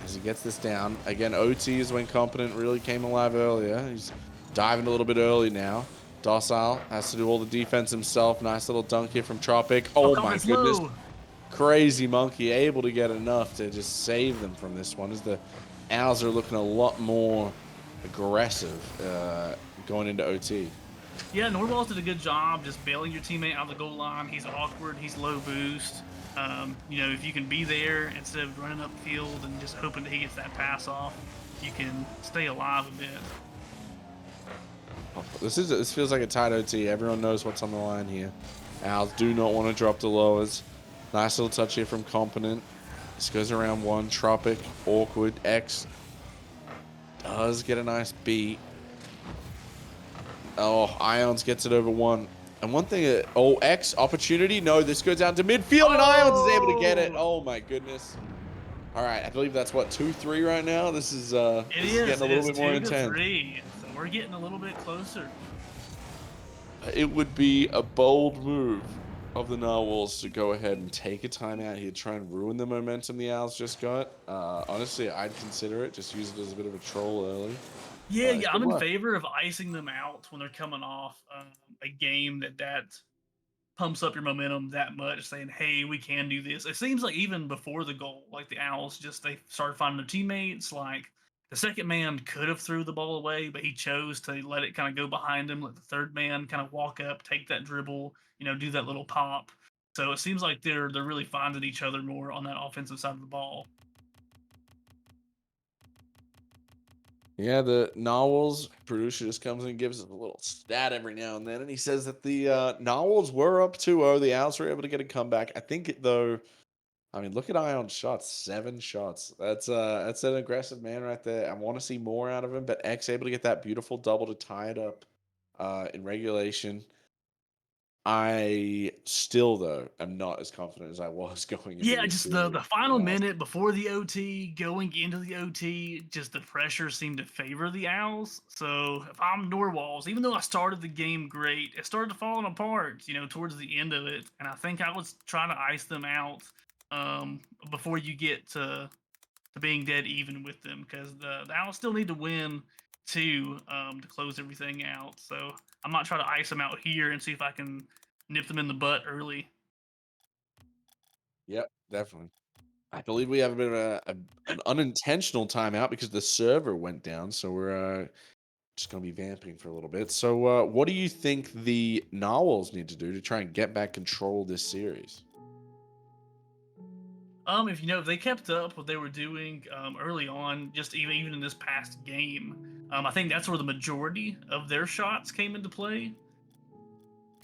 as he gets this down. Again, OT is when Competent really came alive earlier. He's diving a little bit early now. Docile has to do all the defense himself. Nice little dunk here from Tropic. Oh my goodness. Low. Crazy Monkey able to get enough to just save them from this one, as the Owls are looking a lot more aggressive going into OT. Yeah, Narwhals did a good job just bailing your teammate out of the goal line. He's awkward. He's low boost. If you can be there instead of running up the field and just hoping that he gets that pass off, you can stay alive a bit. This feels like a tight OT. Everyone knows what's on the line here. Owls do not want to drop the lowers. Nice little touch here from Competent. This goes around one. Tropic, awkward. X does get a nice beat. Oh, Ions gets it over one. And one thing, X opportunity. No, this goes down to midfield, and Ions is able to get it. Oh my goodness. All right, I believe that's what 2-3 right now. This is getting a little bit more intense. 2-3. So we're getting a little bit closer. It would be a bold move of the Narwhals to go ahead and take a timeout here, try and ruin the momentum the Owls just got. Honestly, I'd consider it. Just use it as a bit of a troll early. Yeah, It yeah, could I'm in work. favor of icing them out when they're coming off a game that pumps up your momentum that much, saying, "Hey, we can do this." It seems like even before the goal, like the Owls, just they started finding their teammates. Like the second man could have threw the ball away, but he chose to let it kind of go behind him. Let the third man kind of walk up, take that dribble, do that little pop. So it seems like they're really finding each other more on that offensive side of the ball. Yeah, the Narwhals producer just comes in and gives us a little stat every now and then, and he says that the Narwhals were up 2-0. The Owls were able to get a comeback. I think though. I mean, look at Ion shots, 7 shots. That's an aggressive man right there. I want to see more out of him, but X able to get that beautiful double to tie it up in regulation. I still though am not as confident as I was going into Yeah, this just the series. the final minute before the OT, going into the OT, just the pressure seemed to favor the Owls. So if I'm Norwalls, even though I started the game great, it started falling apart, towards the end of it. And I think I was trying to ice them out um, before you get to being dead even with them, because the Owls still need to win too to close everything out. So I'm not trying to ice them out here and see if I can nip them in the butt early. Yep, definitely. I believe we have a bit of an unintentional timeout because the server went down, so we're just gonna be vamping for a little bit. So, what do you think the Narwhals need to do to try and get back control of this series? If they kept up what they were doing early on, just even in this past game, I think that's where the majority of their shots came into play.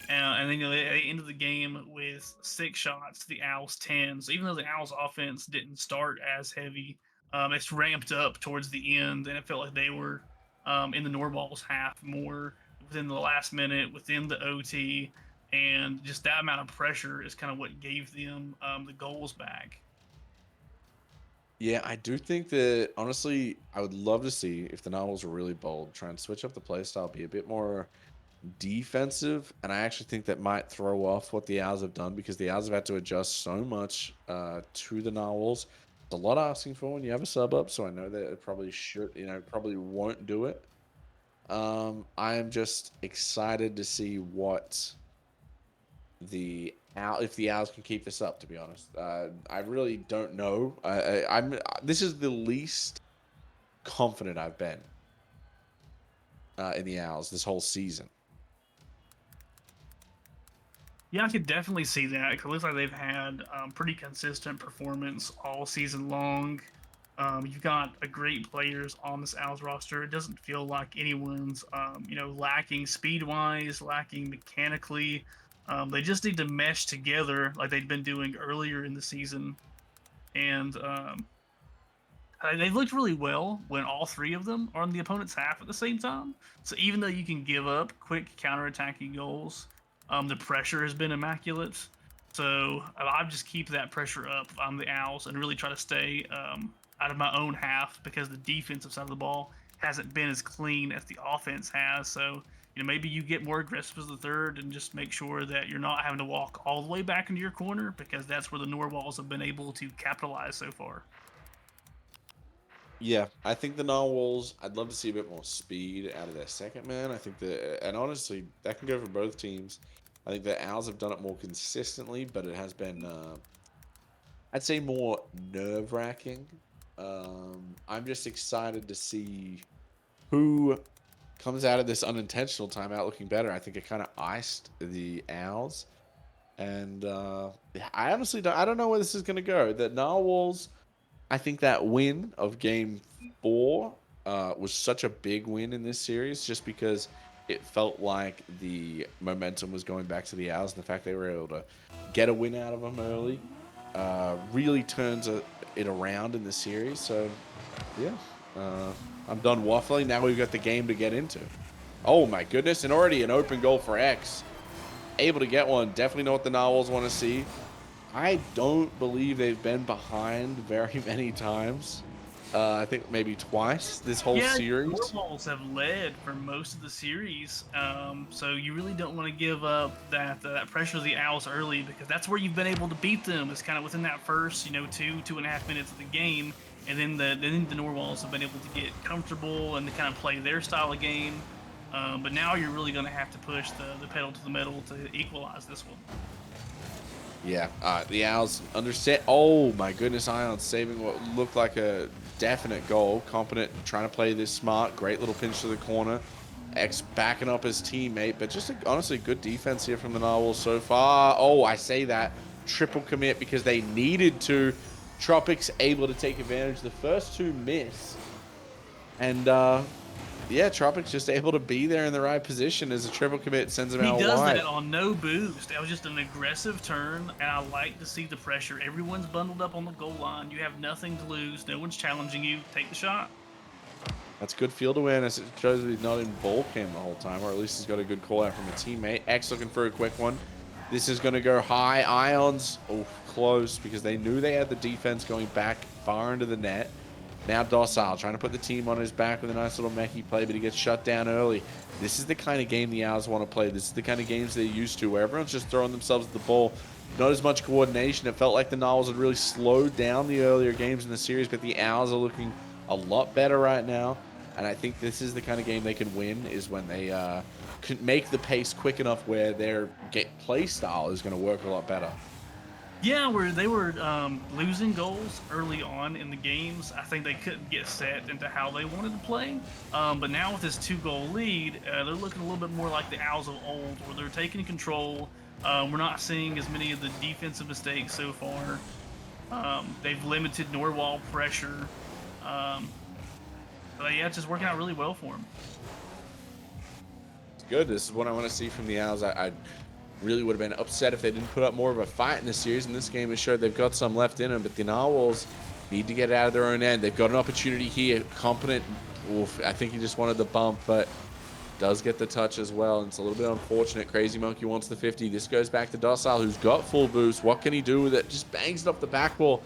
And then they ended the game with 6 shots, the Owls 10. So even though the Owls offense didn't start as heavy, it's ramped up towards the end, and it felt like they were in the Norballs half more within the last minute, within the OT, and just that amount of pressure is kind of what gave them the goals back. Yeah, I do think that honestly, I would love to see if the Narwhals were really bold, try and switch up the play style, be a bit more defensive, and I actually think that might throw off what the Owls have done because the Owls have had to adjust so much to the Narwhals. It's a lot asking for when you have a sub up, so I know that it probably should, probably won't do it. I am just excited to see what the Owl if the Owls can keep this up. To be honest, I really don't know. I'm this is the least confident I've been in the Owls this whole season. Yeah, I could definitely see that. 'Cause it looks like they've had pretty consistent performance all season long. You've got a great players on this Owls roster. It doesn't feel like anyone's, lacking speed wise, lacking mechanically. They just need to mesh together like they'd been doing earlier in the season. And they looked really well when all three of them are on the opponent's half at the same time. So even though you can give up quick counterattacking goals, the pressure has been immaculate. So I just keep that pressure up if I'm the Owls and really try to stay out of my own half, because the defensive side of the ball hasn't been as clean as the offense has. So maybe you get more aggressive as the third and just make sure that you're not having to walk all the way back into your corner, because that's where the Norwalls have been able to capitalize so far. Yeah, I think the Narwhals. I'd love to see a bit more speed out of their second man. I think that, and honestly, that can go for both teams. I think the Owls have done it more consistently, but it has been, I'd say, more nerve wracking. I'm just excited to see who comes out of this unintentional timeout looking better. I think it kind of iced the Owls, and I honestly don't. I don't know where this is going to go. The Narwhals. I think that win of game 4 was such a big win in this series just because it felt like the momentum was going back to the Owls, and the fact they were able to get a win out of them early really turns it around in the series. So, yeah, uh, I'm done waffling. Now we've got the game to get into. Oh, my goodness. And already an open goal for X. Able to get one. Definitely know what the Narwhals want to see. I don't believe they've been behind very many times. I think maybe twice this whole Yeah, series. Narwhals have led for most of the series, so you really don't want to give up that pressure of the Owls early because that's where you've been able to beat them. It's kind of within that first, 2.5 minutes of the game, and then the Narwhals have been able to get comfortable and to kind of play their style of game. But now you're really going to have to push the pedal to the metal to equalize this one. Yeah, the Owls understand. Oh my goodness, Ion saving what looked like a definite goal. Competent, trying to play this smart. Great little pinch to the corner. X backing up his teammate, but just honestly good defense here from the Narwhals so far. Oh, I say that triple commit because they needed to. Tropics able to take advantage. The first two miss, and yeah, Tropics just able to be there in the right position as a triple commit sends him He out does wide. that on no boost. That was just an aggressive turn, and I like to see the pressure. Everyone's bundled up on the goal line. You have nothing to lose. No one's challenging you. Take the shot. That's good field awareness. It shows that he's not in ball cam the whole time, or at least he's got a good call out from a teammate. X looking for a quick one. This is going to go high. Ions, oh, close because they knew they had the defense going back far into the net. Now Docile trying to put the team on his back with a nice little mechie play, but he gets shut down early. This is the kind of game the Owls want to play. This is the kind of games they're used to, where everyone's just throwing themselves at the ball. Not as much coordination. It felt like the Narwhals had really slowed down the earlier games in the series, but the Owls are looking a lot better right now. And I think this is the kind of game they can win, is when they can make the pace quick enough where their play style is going to work a lot better. Yeah, where they were losing goals early on in the games, I think they couldn't get set into how they wanted to play. But now with this two-goal lead, they're looking a little bit more like the Owls of old, where they're taking control. We're not seeing as many of the defensive mistakes so far. They've limited Norwal pressure. Um, but yeah, it's just working out really well for them. It's good. This is what I want to see from the Owls. I really would have been upset if they didn't put up more of a fight in this series. And this game has showed they've got some left in them. But the Narwhals need to get out of their own end. They've got an opportunity here. Competent. Oof, I think he just wanted the bump, but does get the touch as well. And it's a little bit unfortunate. Crazy Monkey wants the 50. This goes back to Docile, who's got full boost. What can he do with it? Just bangs it off the back wall.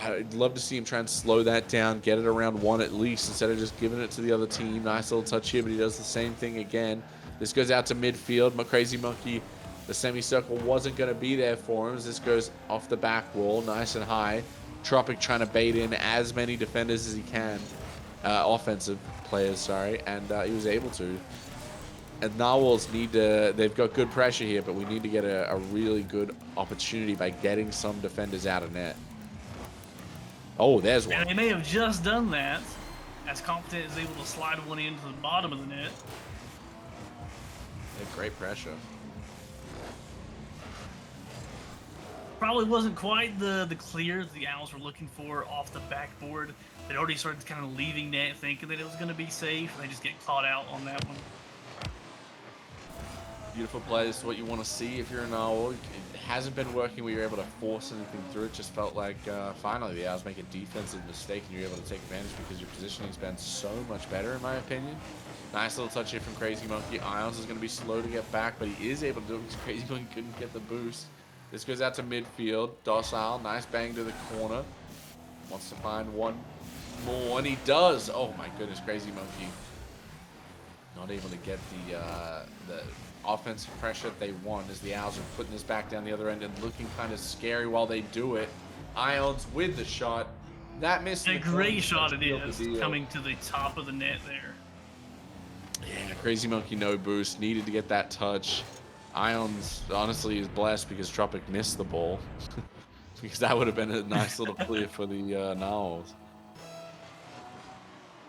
I'd love to see him try and slow that down, get it around one at least, instead of just giving it to the other team. Nice little touch here, but he does the same thing again. This goes out to midfield. My Crazy Monkey, the semicircle wasn't going to be there for him as this goes off the back wall, nice and high. Tropic trying to bait in as many defenders as he can. Offensive players, sorry, and he was able to. And Narwhals need to, they've got good pressure here, but we need to get a really good opportunity by getting some defenders out of net. Oh, there's one. And they may have just done that, as Competent is able to slide one into the bottom of the net. They have great pressure. Probably wasn't quite the clear the Owls were looking for off the backboard. They'd already started kind of leaving net thinking that it was going to be safe, and they just get caught out on that one. Beautiful play. This is what you want to see if you're a Narwhal. It hasn't been working where you're able to force anything through. It just felt like finally the Owls make a defensive mistake and you're able to take advantage because your positioning's been so much better, in my opinion. Nice little touch here from Crazy Monkey. Ions is going to be slow to get back, but he is able to do it because Crazy Monkey couldn't get the boost. This goes out to midfield. Docile, nice bang to the corner. Wants to find one more, and he does. Oh my goodness, Crazy Monkey. Not able to get the offensive pressure they want as the Owls are putting this back down the other end and looking kind of scary while they do it. Ions with the shot. That missed. A great shot it is, coming to the top of the net there. Yeah, Crazy Monkey no boost. Needed to get that touch. Ions honestly is blessed because Tropic missed the ball. Because that would have been a nice little clear for the Narwhals.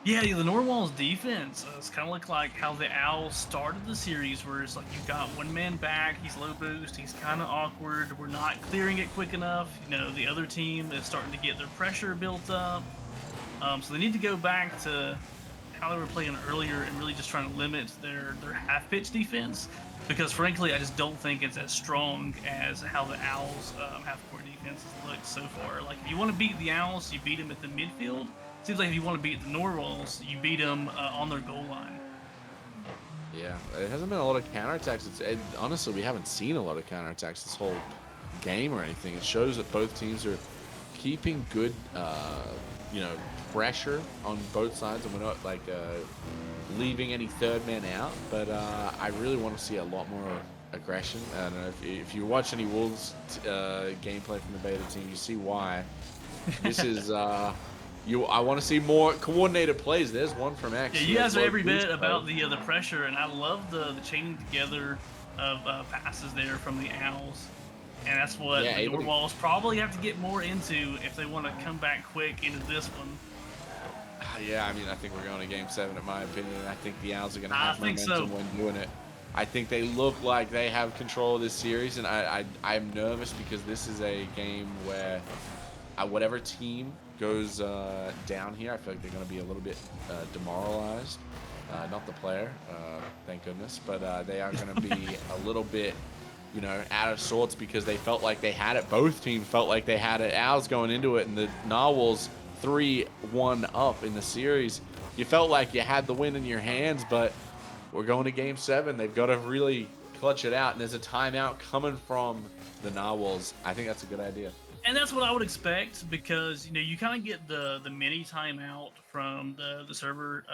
Yeah, the Norwal's defense it's kind of look like how the Owls started the series, where it's like you've got one man back, he's low boost, he's kind of awkward, we're not clearing it quick enough. The other team is starting to get their pressure built up. So they need to go back to how they were playing earlier and really just trying to limit their half-pitch defense, because frankly, I just don't think it's as strong as how the Owls half-court defense has looked so far. Like, if you want to beat the Owls, you beat them at the midfield. Seems like if you want to beat the Narwhals, you beat them on their goal line. Yeah, it hasn't been a lot of counterattacks. Honestly, we haven't seen a lot of counterattacks this whole game or anything. It shows that both teams are keeping good pressure on both sides, and we're not like leaving any third man out. But I really want to see a lot more aggression. I don't know if you watch any Wolves gameplay from the beta team, you see why. This is I want to see more coordinated plays. There's one from Yeah, X who you has guys are low every boost bit play. about the pressure, and I love the chaining together of passes there from the Owls, and that's what Yeah, the able to. Norwalls probably have to get more into if they want to come back quick into this one. Yeah, I mean, I think we're going to game 7, in my opinion. I think the Owls are going to I have think momentum so. when doing it. I think they look like they have control of this series, and I'm nervous because this is a game where whatever team goes down here, I feel like they're going to be a little bit demoralized. Not the player, thank goodness, but they are going to be a little bit, out of sorts because they felt like they had it. Both teams felt like they had it. Owls going into it, and the Narwhals 3-1 up in the series. You felt like you had the win in your hands, but we're going to game 7. They've got to really clutch it out, and there's a timeout coming from the Narwhals. I think that's a good idea. And that's what I would expect because you kind of get the mini timeout from the server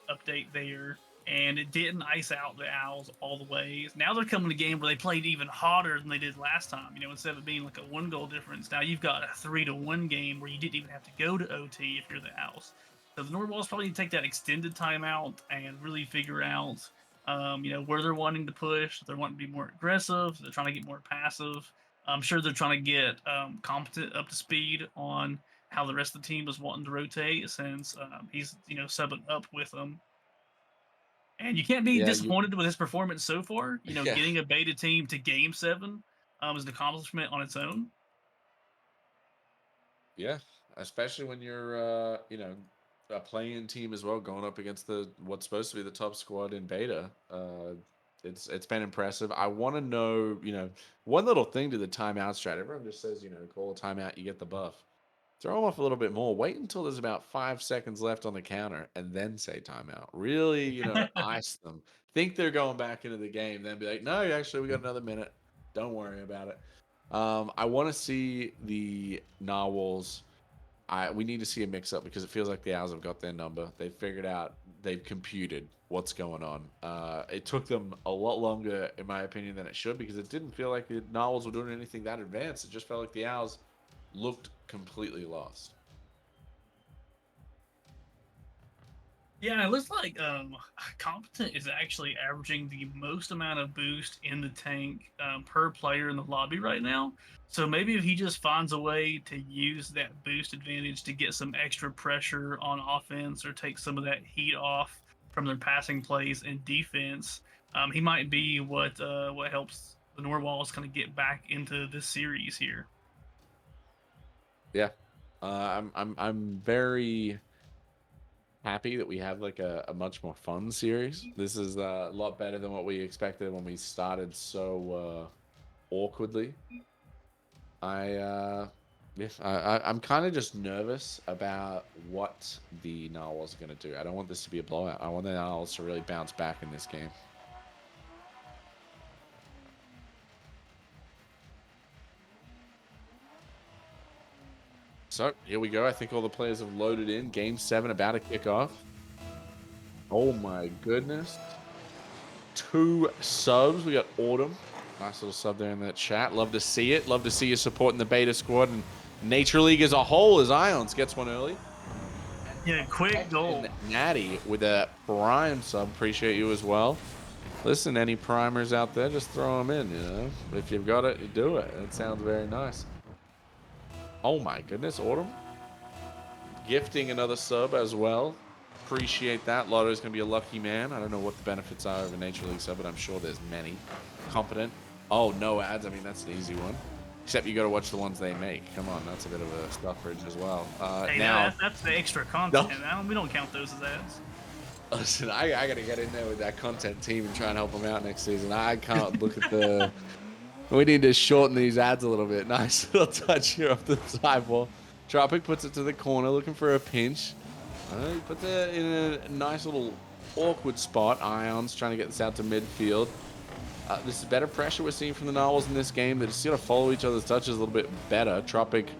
update there, and it didn't ice out the Owls all the way. Now they're coming to a game where they played even hotter than they did last time. Instead of it being like a 1 goal difference, now you've got a 3-1 game where you didn't even have to go to OT if you're the Owls. So the Norwalls probably need to take that extended timeout and really figure out, where they're wanting to push. If they're wanting to be more aggressive, if they're trying to get more passive. I'm sure they're trying to get competent up to speed on how the rest of the team is wanting to rotate since he's subbing up with them. And you can't be Yeah, you disappointed with his performance so far. yeah. Getting a beta team to game 7 is an accomplishment on its own. Yeah, especially when you're a playing team as well, going up against the what's supposed to be the top squad in beta. It's been impressive. I want to know, one little thing to the timeout strat. Everyone just says, call a timeout, you get the buff. Throw them off a little bit more. Wait until there's about 5 seconds left on the counter, and then say timeout. Really, ice them. Think they're going back into the game, then be like, no, actually, we got another minute. Don't worry about it. I want to see the Narwhals. We need to see a mix up because it feels like the Owls have got their number. They've figured out, they've computed what's going on. It took them a lot longer, in my opinion, than it should because it didn't feel like the Narwhals were doing anything that advanced. It just felt like the Owls looked completely lost. Yeah, it looks like Competent is actually averaging the most amount of boost in the tank per player in the lobby right now. So maybe if he just finds a way to use that boost advantage to get some extra pressure on offense or take some of that heat off from their passing plays and defense, he might be what helps the Norwalls kind of get back into this series here. Yeah. I'm very happy that we have like a much more fun series. This is a lot better than what we expected when we started so awkwardly. I yeah, I'm kind of just nervous about what the Narwhals are going to do. I don't want this to be a blowout. I want the Narwhals to really bounce back in this game. So here we go. I think all the players have loaded in. Game 7 about to kick off. Oh my goodness. 2 subs. We got Autumn. Nice little sub there in the chat. Love to see it. Love to see you supporting the beta squad and Nature League as a whole as Ions gets one early. Yeah, quick And goal. Natty with a prime sub. Appreciate you as well. Listen, any primers out there, just throw them in, If you've got it, you do it. It sounds very nice. Oh my goodness, Autumn. Gifting another sub as well. Appreciate that. Lotto's going to be a lucky man. I don't know what the benefits are of a Nature League sub, but I'm sure there's many. Competent. Oh, no ads. I mean, that's an easy one. Except you got to watch the ones they make. Come on, that's a bit of a suffrage as well. Hey, Now, that's the extra no, content. We don't count those as ads. listen, I got to get in there with that content team and try and help them out next season. I can't look at the. We need to shorten these ads a little bit. Nice little touch here off the sidewall. Tropic puts it to the corner, looking for a pinch. He puts it in a nice little awkward spot. Ions trying to get this out to midfield. This is better pressure we're seeing from the Narwhals in this game. They just got to follow each other's touches a little bit better. Tropic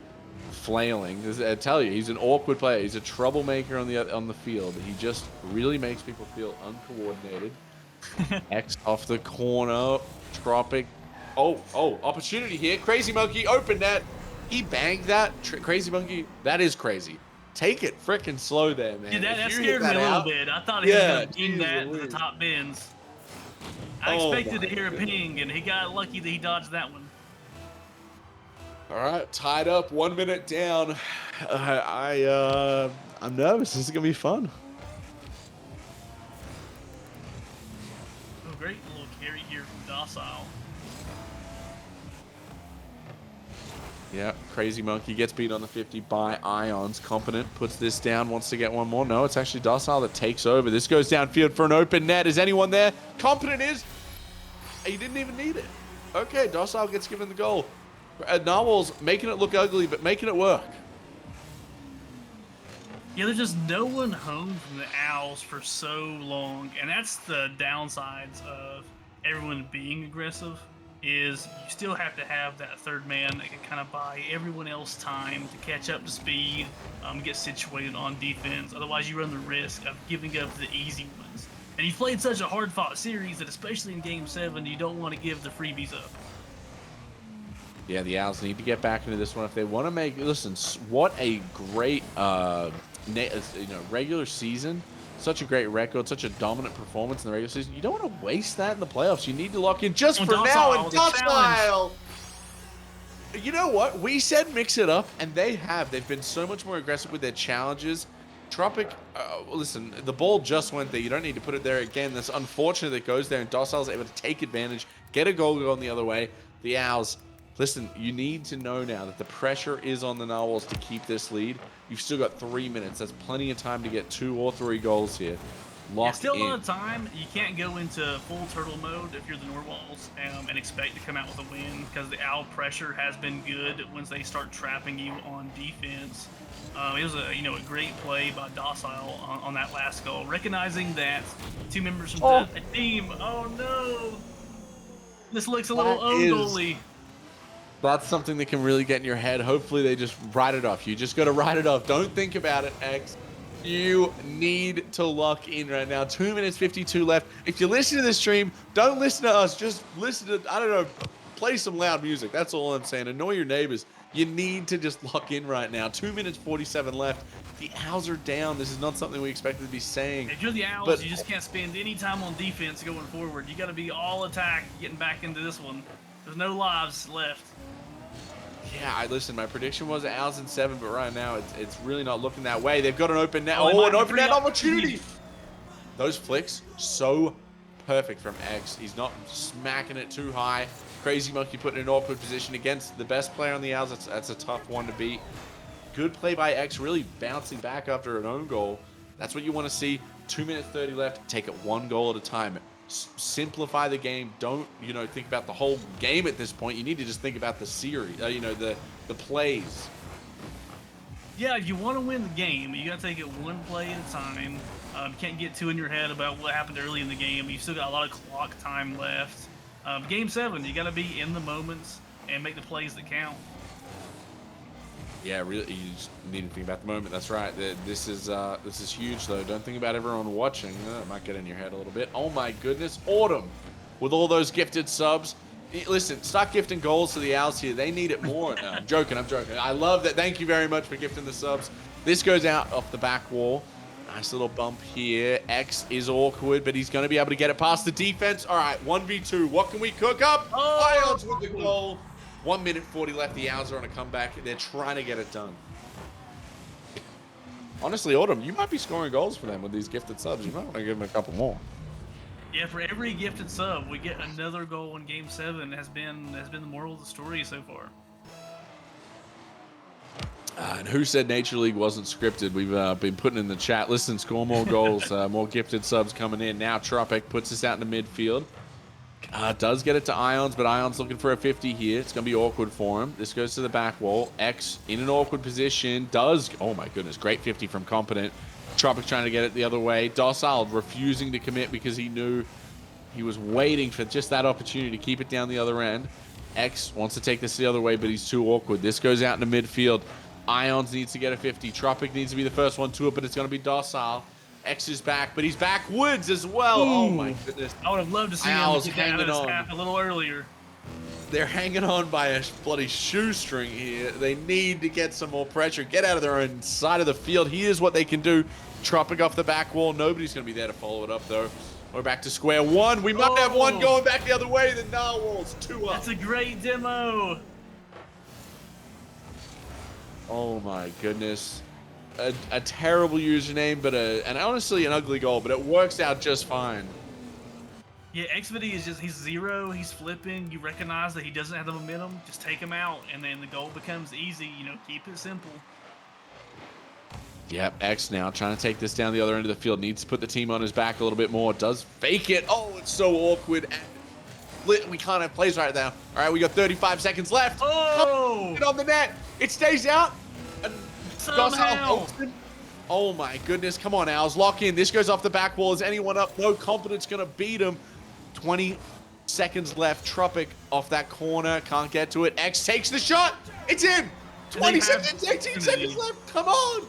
flailing. I tell you, he's an awkward player. He's a troublemaker on the field. He just really makes people feel uncoordinated. X off the corner. Tropic. Oh, opportunity here. Crazy Monkey, open net. He banged that. Crazy Monkey, that is crazy. Take it freaking slow there, Yeah, man. that, If that you hit scared me that a little out, bit. I thought he was yeah, going to ping geez that to the Louise. top bins. I Oh expected to my hear a goodness. ping, and he got lucky that he dodged that one. All right, tied up, 1 minute down. I'm nervous. This is gonna be fun. Oh, great little carry here from Docile. Yeah, Crazy Monkey gets beat on the 50 by Ions. Competent puts this down, wants to get one more. No, it's actually Docile that takes over. This goes downfield for an open net. Is anyone there? Competent is. He didn't even need it. Okay, Docile gets given the goal. Narwhals making it look ugly, but making it work. Yeah, there's just no one home from the Owls for so long, and that's the downsides of everyone being aggressive. Is you still have to have that third man that can kind of buy everyone else time to catch up to speed, get situated on defense. Otherwise, you run the risk of giving up the easy ones. And you've played such a hard-fought series that, especially in Game 7, you don't want to give the freebies up. Yeah, the Owls need to get back into this one if they want to make. Listen, what a great, regular season. Such a great record, such a dominant performance in the regular season. You don't want to waste that in the playoffs. You need to lock in just for now. And Docile. You know what? We said mix it up, and they have. They've been so much more aggressive with their challenges. Tropic, listen, the ball just went there. You don't need to put it there again. That's unfortunate that it goes there, and Docile's able to take advantage, get a goal going the other way. The Owls, listen, you need to know now that the pressure is on the Narwhals to keep this lead. You've still got 3 minutes. That's plenty of time to get 2 or 3 goals here. Lock Still a in. lot of time. You can't go into full turtle mode if you're the Narwhals and expect to come out with a win, because the Owl pressure has been good once they start trapping you on defense. It was a great play by Docile on that last goal, recognizing that 2 members from the team. Oh no, this looks a little own goalie. That's something that can really get in your head. Hopefully they just write it off. You just got to write it off. Don't think about it, X. You need to lock in right now. 2 minutes 52 left. If you listen to this stream, don't listen to us. Just listen to, I don't know, play some loud music. That's all I'm saying. Annoy your neighbors. You need to just lock in right now. 2 minutes 47 left. The Owls are down. This is not something we expected to be saying. If you're the Owls, you just can't spend any time on defense going forward. You got to be all attack getting back into this one. There's no lives left. Yeah, listen, my prediction was Owls in 7, but right now it's really not looking that way. They've got an open net. Oh, an open net opportunity. Those flicks, so perfect from X. He's not smacking it too high. Crazy Monkey put in an awkward position against the best player on the Owls. That's a tough one to beat. Good play by X, really bouncing back after an own goal. That's what you want to see. 2 minutes 30 left. Take it 1 goal at a time. Simplify the game. Don't think about the whole game at this point. You need to just think about the series. The plays. Yeah, if you want to win the game, you got to take it 1 play at a time. You can't get too in your head about what happened early in the game. You still got a lot of clock time left. Game 7, you got to be in the moments and make the plays that count. Yeah, really, you just need to think about the moment. That's right. This is huge, though. Don't think about everyone watching. It might get in your head a little bit. Oh my goodness, Autumn, with all those gifted subs. Listen, start gifting goals to the Owls here. They need it more. No, I'm joking. I love that. Thank you very much for gifting the subs. This goes out off the back wall. Nice little bump here. X is awkward, but he's going to be able to get it past the defense. All right, 1v2. What can we cook up? Ions with the goal. 1 minute 40 left. The Owls are on a comeback. They're trying to get it done. Honestly, Autumn, you might be scoring goals for them with these gifted subs. You might want to give them a couple more. Yeah, for every gifted sub, we get another goal in Game 7. Has been the moral of the story so far. And who said Nature League wasn't scripted? We've been putting in the chat. Listen, score more goals, more gifted subs coming in. Now Tropic puts us out in the midfield. Does get it to Ions, but Ions looking for a 50 here. It's going to be awkward for him. This goes to the back wall. X in an awkward position. Oh my goodness, great 50 from Competent. Tropic trying to get it the other way. Docile refusing to commit because he knew he was waiting for just that opportunity to keep it down the other end. X wants to take this the other way, but he's too awkward. This goes out in the midfield. Ions needs to get a 50. Tropic needs to be the first one to it, but it's going to be docile. X is back, but he's backwards as well. Oh my Ooh, goodness. I would have loved to see him Owls get that out of hanging his on. half a little earlier. They're hanging on by a bloody shoestring here. They need to get some more pressure, get out of their own side of the field. Here's what they can do. Tropic off the back wall. Nobody's going to be there to follow it up, though. We're back to square one. We might have one going back the other way. The Narwhals, 2 up. That's a great demo. Oh my goodness. A terrible username, but and honestly an ugly goal, but it works out just fine. Yeah, Xviddy is just, he's 0, he's flipping. You recognize that he doesn't have the momentum, just take him out, and then the goal becomes easy. You know, keep it simple. Yep, X now trying to take this down the other end of the field. Needs to put the team on his back a little bit more. Does fake it. Oh, it's so awkward. And we can't have plays right now. All right, we got 35 seconds left. Oh! Get on the net. It stays out. And Somehow. Oh my goodness. Come on, Owls. Lock in. This goes off the back wall. Is anyone up? No confidence going to beat him. 20 seconds left. Tropic off that corner. Can't get to it. X takes the shot. It's in. 20 seconds. 18 seconds left. Come on.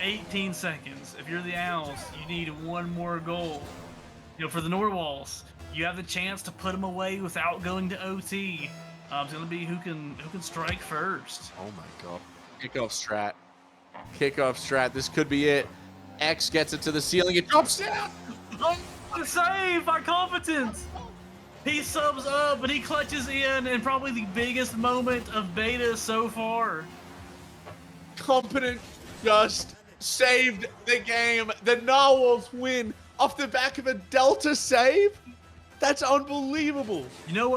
18 seconds. If you're the Owls, you need one more goal. You know, for the Narwhals, you have the chance to put them away without going to OT. It's gonna be who can strike first. Oh my god. Kickoff strat. Kickoff strat. This could be it. X gets it to the ceiling. It drops down. Oh, what a save by Competence. He subs up and he clutches in probably the biggest moment of beta so far. Competent just saved the game. The Narwhals win off the back of a Delta save. That's unbelievable. You know what?